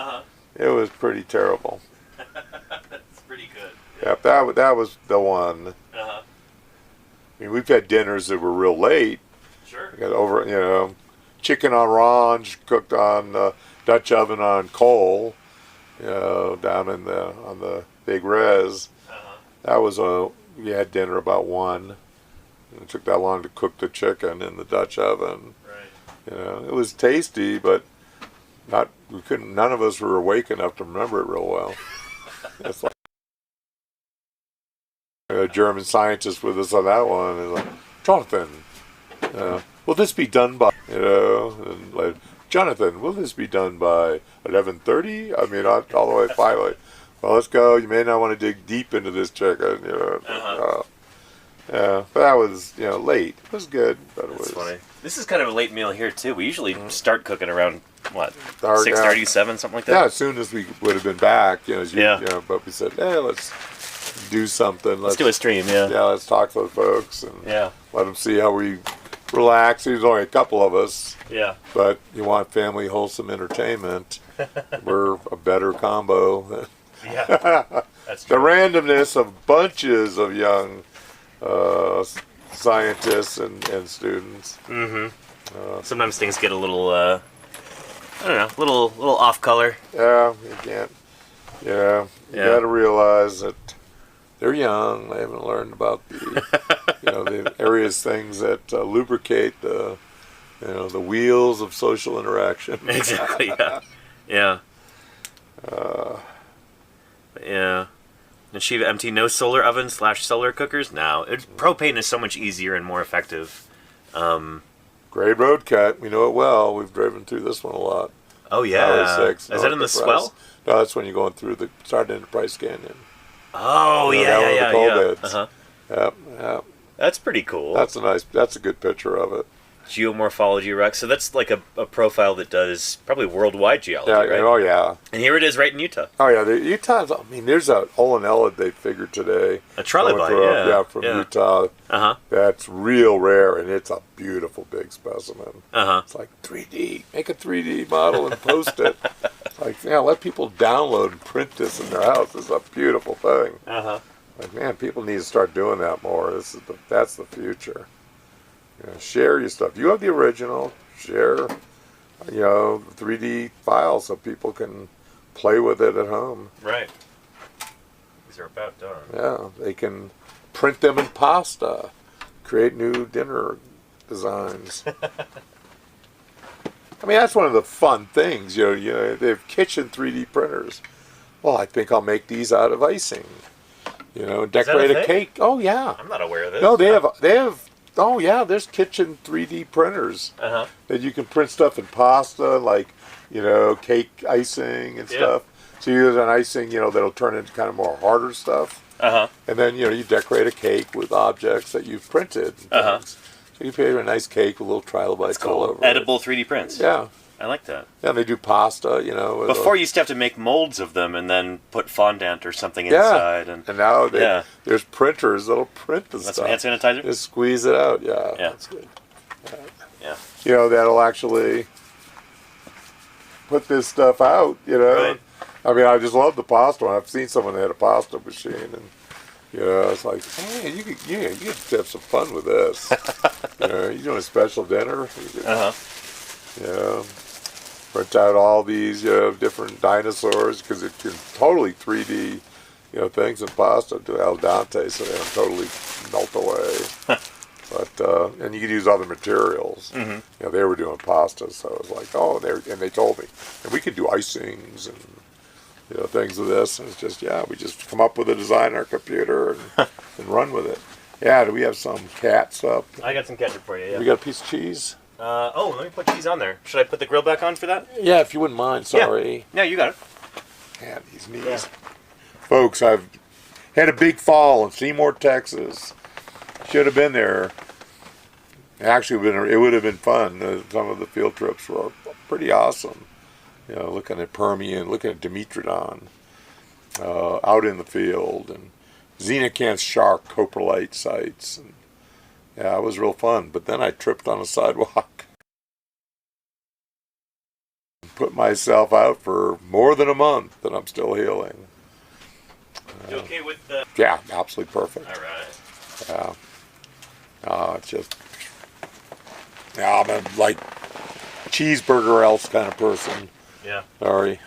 B: It was pretty terrible.
A: That's pretty good.
B: Yep, that was the one. I mean, we've had dinners that were real late.
A: Sure.
B: We got over, chicken on range cooked on Dutch oven on coal, down on the big res. That was we had dinner about 1. And it took that long to cook the chicken in the Dutch oven.
A: Right.
B: It was tasty, but none of us were awake enough to remember it real well. It's like a German scientist with us on that one is like, Jonathan, will this be done by, and like, Jonathan, will this be done by 11:30? I mean, all the way finally. Well, let's go. You may not want to dig deep into this chicken, yeah, but that was, late. It was good, but
A: That's funny. This is kind of a late meal here too. We usually start cooking around what, 6:30, 7, something like that.
B: Yeah, as soon as we would have been back, but we said, hey, let's do something.
A: Let's do a stream, yeah.
B: Yeah, let's talk to the folks and
A: let
B: them see how we relax. There's only a couple of us.
A: Yeah.
B: But you want family wholesome entertainment. We're a better combo.
A: Yeah. That's true.
B: The randomness of bunches of young scientists and students.
A: Sometimes things get a little, I don't know, little off color.
B: Yeah, you can't. Yeah, you got to realize that they're young. They haven't learned about the, the various things that lubricate the wheels of social interaction.
A: Exactly. Yeah. Yeah. And Shiva MT, no solar oven / solar cookers? No. Propane is so much easier and more effective.
B: Great road cut. We know it well. We've driven through this one a lot.
A: Oh, yeah. Is that in the swell?
B: No, that's when you're going through starting into Price Canyon.
A: Oh, yeah.
B: Yep.
A: That's pretty cool.
B: That's a good picture of it.
A: Geomorphology rock. So that's like a profile that does probably worldwide geology, right?
B: Oh, yeah.
A: And here it is right in Utah.
B: Oh, yeah. Utah's, there's a hole in Ellid they figured today.
A: A trilobite,
B: yeah. From Utah. That's real rare, and it's a beautiful big specimen. It's like 3D. Make a 3D model and post it. Like, let people download and print this in their house. It's a beautiful thing. Like, man, people need to start doing that more. That's the future. Share your stuff. You have the original. Share, 3D files so people can play with it at home.
A: Right. These are about done.
B: Yeah, they can print them in pasta, create new dinner designs. I mean, that's one of the fun things. They have kitchen 3D printers. Well, I think I'll make these out of icing. Decorate a cake. Oh yeah.
A: I'm not aware of this.
B: No, they have. Oh yeah, there's kitchen 3D printers that you can print stuff in pasta, like cake icing and stuff. So you use an icing, that'll turn into kind of more harder stuff. And then you decorate a cake with objects that you've printed. So you create a nice cake with little trilobites all over.
A: Edible 3D prints.
B: Yeah.
A: I like that.
B: Yeah, they do pasta,
A: Before you used to have to make molds of them and then put fondant or something inside. And
B: now there's printers that'll print the
A: That's
B: stuff.
A: hand sanitizer?
B: Just squeeze it out. Yeah. That's good. That'll actually put this stuff out,
A: Right.
B: I mean, I just love the pasta one. I've seen someone that had a pasta machine, and it's like, hey, you could have some fun with this. You're doing a special dinner. Print out all these different dinosaurs, because it can totally 3D things in pasta to al dente, so they don't totally melt away. But and you can use other materials. They were doing pasta, so it was like, they told me, and we could do icings and things with this. And it's just we just come up with a design on our computer and run with it. Yeah, do we have some cat stuff?
A: I got some ketchup for you. Yeah.
B: We got a piece of cheese.
A: Let me put cheese on there. Should I put the grill back on for that?
B: Yeah, if you wouldn't mind. Sorry.
A: Yeah, you got it.
B: Yeah, these knees. Yeah. Folks, I've had a big fall in Seymour, Texas. Should have been there. Actually, it would have been fun. Some of the field trips were pretty awesome. Looking at Permian, looking at Dimetrodon out in the field, and xenocanthe shark coprolite sites. And, it was real fun. But then I tripped on a sidewalk. Put myself out for more than a month, and I'm still healing.
A: You okay with the...
B: Yeah, absolutely perfect.
A: All right.
B: Yeah. It's just... Yeah, I'm a, cheeseburger else kind of person.
A: Yeah.
B: Sorry.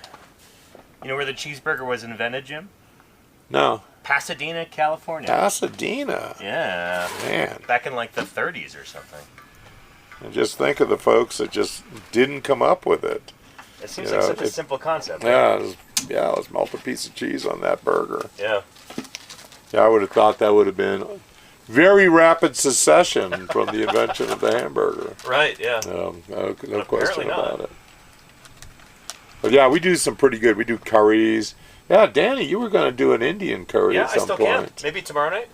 A: You know where the cheeseburger was invented, Jim?
B: No.
A: Pasadena, California.
B: Pasadena.
A: Yeah.
B: Man.
A: Back in the 30s or something.
B: And just think of the folks that just didn't come up with it.
A: It seems like such a simple concept. Right?
B: Let's melt a piece of cheese on that burger.
A: Yeah.
B: Yeah, I would have thought that would have been very rapid succession from the invention of the hamburger.
A: Right, yeah.
B: No question about it. But yeah, we do some pretty good. We do curries. Yeah, Danny, you were going to do an Indian curry at some point. Yeah, I still
A: can. Maybe tomorrow night.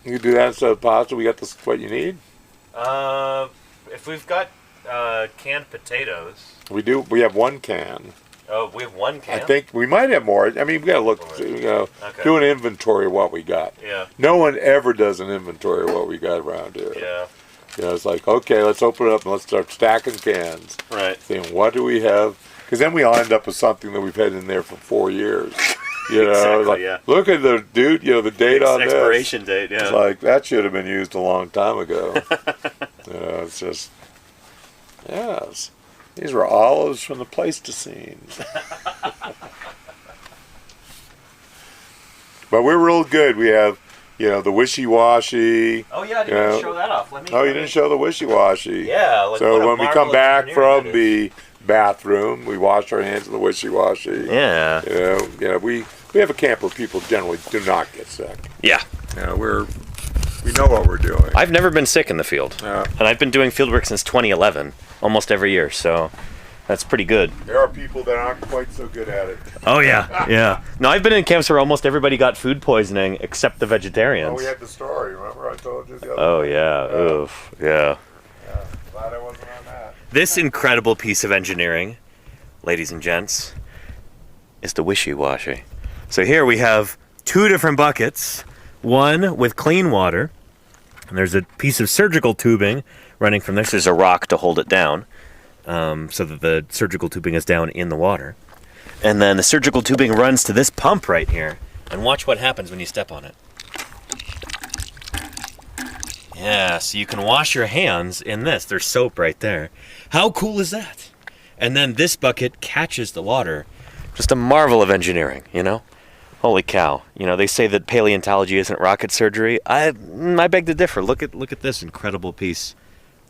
B: You can do that instead of pasta. We got what you need?
A: If we've got canned potatoes.
B: We do. We have one can.
A: Oh, we have one can?
B: I think we might have more. I mean, we got to look, do an inventory of what we got.
A: Yeah.
B: No one ever does an inventory of what we got around here.
A: Yeah.
B: It's like, okay, let's open it up and let's start stacking cans.
A: Right.
B: Saying, what do we have? Because then we all end up with something that we've had in there for 4 years.
A: Exactly,
B: look at the the date on this.
A: Expiration date, yeah.
B: It's like, that should have been used a long time ago. It's just, yes. These were olives from the Pleistocene. But we're real good. We have, the wishy-washy.
A: Oh, yeah, I didn't show that off.
B: You didn't show the wishy-washy.
A: Yeah.
B: So when we come back from the bathroom, we wash our hands in the wishy-washy.
A: Yeah.
B: We have a camp where people generally do not get sick.
A: Yeah.
B: We know what we're doing.
A: I've never been sick in the field.
B: Yeah.
A: And I've been doing fieldwork since 2011, almost every year, so that's pretty good.
B: There are people that aren't quite so good at it.
A: Oh, yeah, yeah. No, I've been in camps where almost everybody got food poisoning except the vegetarians.
B: Oh, we had the story, remember? I told you the other
A: Oh, yeah. Oof. Yeah.
B: Yeah, glad I wasn't on that.
A: This incredible piece of engineering, ladies and gents, is the wishy-washy. So here we have 2 different buckets, one with clean water, and there's a piece of surgical tubing running from this. There's a rock to hold it down, so that the surgical tubing is down in the water. And then the surgical tubing runs to this pump right here, and watch what happens when you step on it. Yeah, so you can wash your hands in this. There's soap right there. How cool is that? And then this bucket catches the water. Just a marvel of engineering, Holy cow. They say that paleontology isn't rocket surgery. I beg to differ. Look at this incredible piece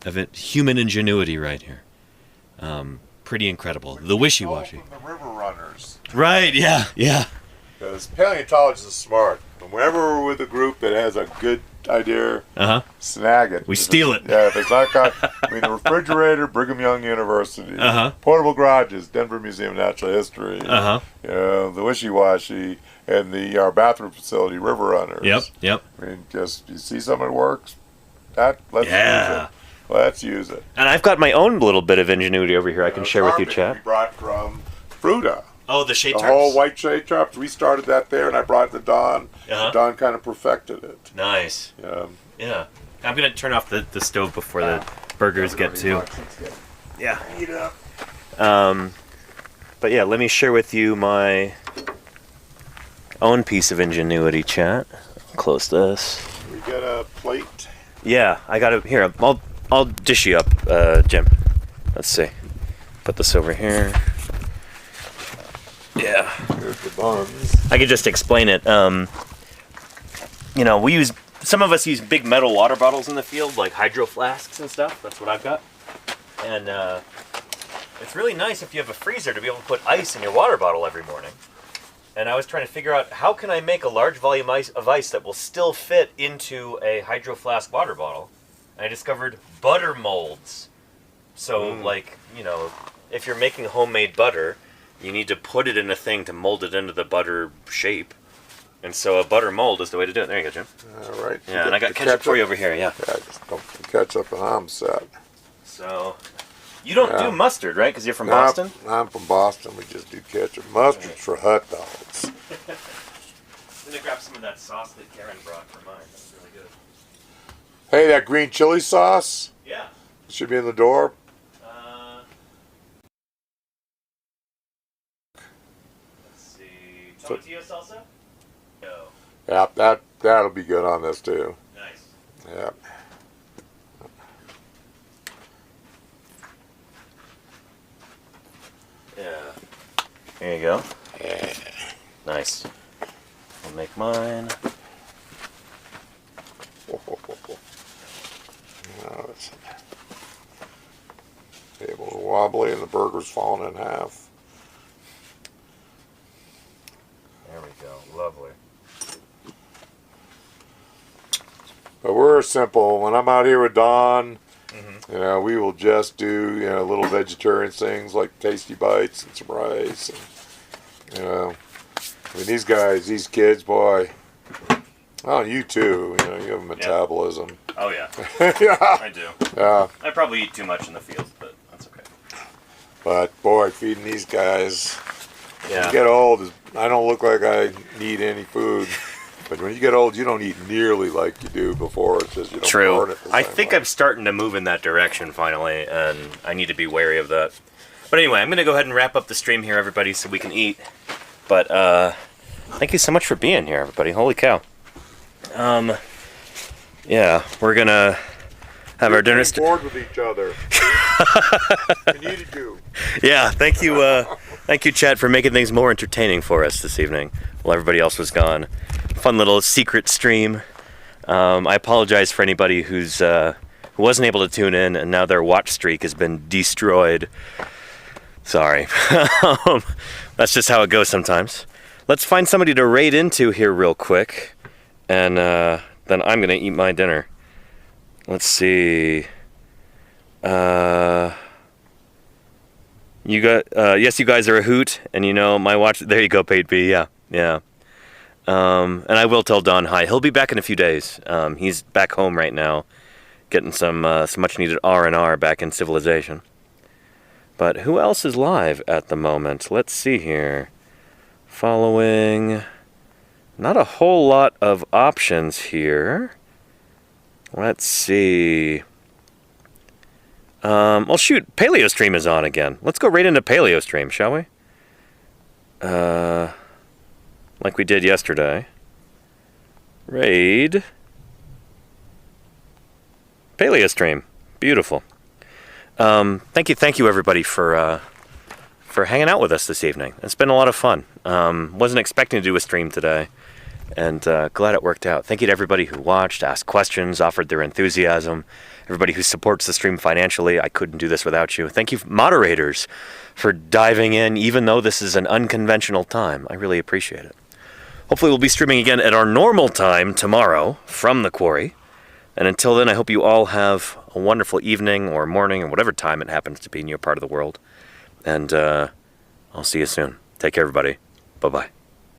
A: of human ingenuity right here. Pretty incredible. The wishy-washy.
B: From the river runners.
A: Right, yeah, yeah.
B: Because paleontologists are smart. And whenever we're with a group that has a good idea, snag it.
A: We steal it.
B: Yeah, if it's not got, the refrigerator, Brigham Young University, portable garages, Denver Museum of Natural History, the wishy-washy, and our bathroom facility, river runners.
A: Yep.
B: I mean, just, you see something that works, let's use it. Let's use it.
A: And I've got my own little bit of ingenuity over here I can share with you, Chad.
B: We brought from Fruta.
A: Oh, the shade tarps?
B: The whole white shade tarps. We started that there, and I brought it to Don. Don kind of perfected it.
A: Nice.
B: Yeah.
A: I'm going to turn off the stove before the burgers get to... Yeah.
B: Heat up.
A: But yeah, let me share with you my own piece of ingenuity, chat. Close this.
B: We got a plate.
A: Yeah, I got it. Here, I'll dish you up, Jim. Let's see. Put this over here. Yeah.
B: Here's the buns.
A: I could just explain it. Some of us use big metal water bottles in the field, like hydro flasks and stuff. That's what I've got. And it's really nice if you have a freezer to be able to put ice in your water bottle every morning. And I was trying to figure out how can I make a large volume of ice that will still fit into a hydro flask water bottle. And I discovered butter molds. So, if you're making homemade butter, you need to put it in a thing to mold it into the butter shape. And so a butter mold is the way to do it. There you go, Jim.
B: All right.
A: Yeah, and I got ketchup for you over here, yeah.
B: Yeah, just dump some ketchup and I'm set.
A: So, you don't do mustard, right? Because you're from Boston?
B: I'm from Boston. We just do ketchup. Mustard's for hot dogs.
A: I'm going to grab some of that sauce that Karen brought for mine. That's really good.
B: Hey, that green chili sauce?
A: Yeah.
B: Should be in the door.
A: Let's see. Tomatillo salsa? No.
B: Yeah, that'll be good on this too.
A: Nice.
B: Yeah.
A: Yeah. There you go.
B: Yeah.
A: Nice. I'll make mine.
B: Now it's able to wobbly and the burger's falling in half.
A: There we go. Lovely.
B: But we're simple. When I'm out here with Don, we will just do little vegetarian things like tasty bites and some rice. And, these kids, boy. Oh, you too. You have a metabolism.
A: Oh yeah.
B: Yeah.
A: I do.
B: Yeah.
A: I probably eat too much in the field, but that's okay.
B: But boy, feeding these guys.
A: Yeah.
B: When you get old, I don't look like I need any food. But when you get old, you don't eat nearly like you do before. It's just you don't burn it the same
A: I think
B: way.
A: I'm starting to move in that direction finally, and I need to be wary of that. But anyway, I'm going to go ahead and wrap up the stream here, everybody, so we can eat. But thank you so much for being here, everybody. Holy cow. Yeah, we're going to have our dinner.
B: Bored with each other. We needed you.
A: Yeah, thank you, Chad, for making things more entertaining for us this evening while everybody else was gone. Fun little secret stream. I apologize for anybody who wasn't able to tune in and now their watch streak has been destroyed. Sorry. That's just how it goes sometimes. Let's find somebody to raid into here real quick, and then I'm gonna eat my dinner. Let's see. You guys are a hoot, and my watch. There you go, Paid B. Yeah. And I will tell Don hi. He'll be back in a few days. He's back home right now, getting some much needed R&R back in civilization. But who else is live at the moment? Let's see here. Following, not a whole lot of options here. Let's see. Well, shoot, Paleo Stream is on again. Let's go right into Paleo Stream, shall we? Like we did yesterday. Raid. Paleo Stream. Beautiful. Thank you everybody for hanging out with us this evening. It's been a lot of fun. Wasn't expecting to do a stream today, And glad it worked out. Thank you to everybody who watched, asked questions, offered their enthusiasm, everybody who supports the stream financially. I couldn't do this without you. Thank you, moderators, for diving in, even though this is an unconventional time. I really appreciate it. Hopefully we'll be streaming again at our normal time tomorrow from the quarry. And until then, I hope you all have a wonderful evening or morning or whatever time it happens to be in your part of the world. And I'll see you soon. Take care, everybody. Bye-bye.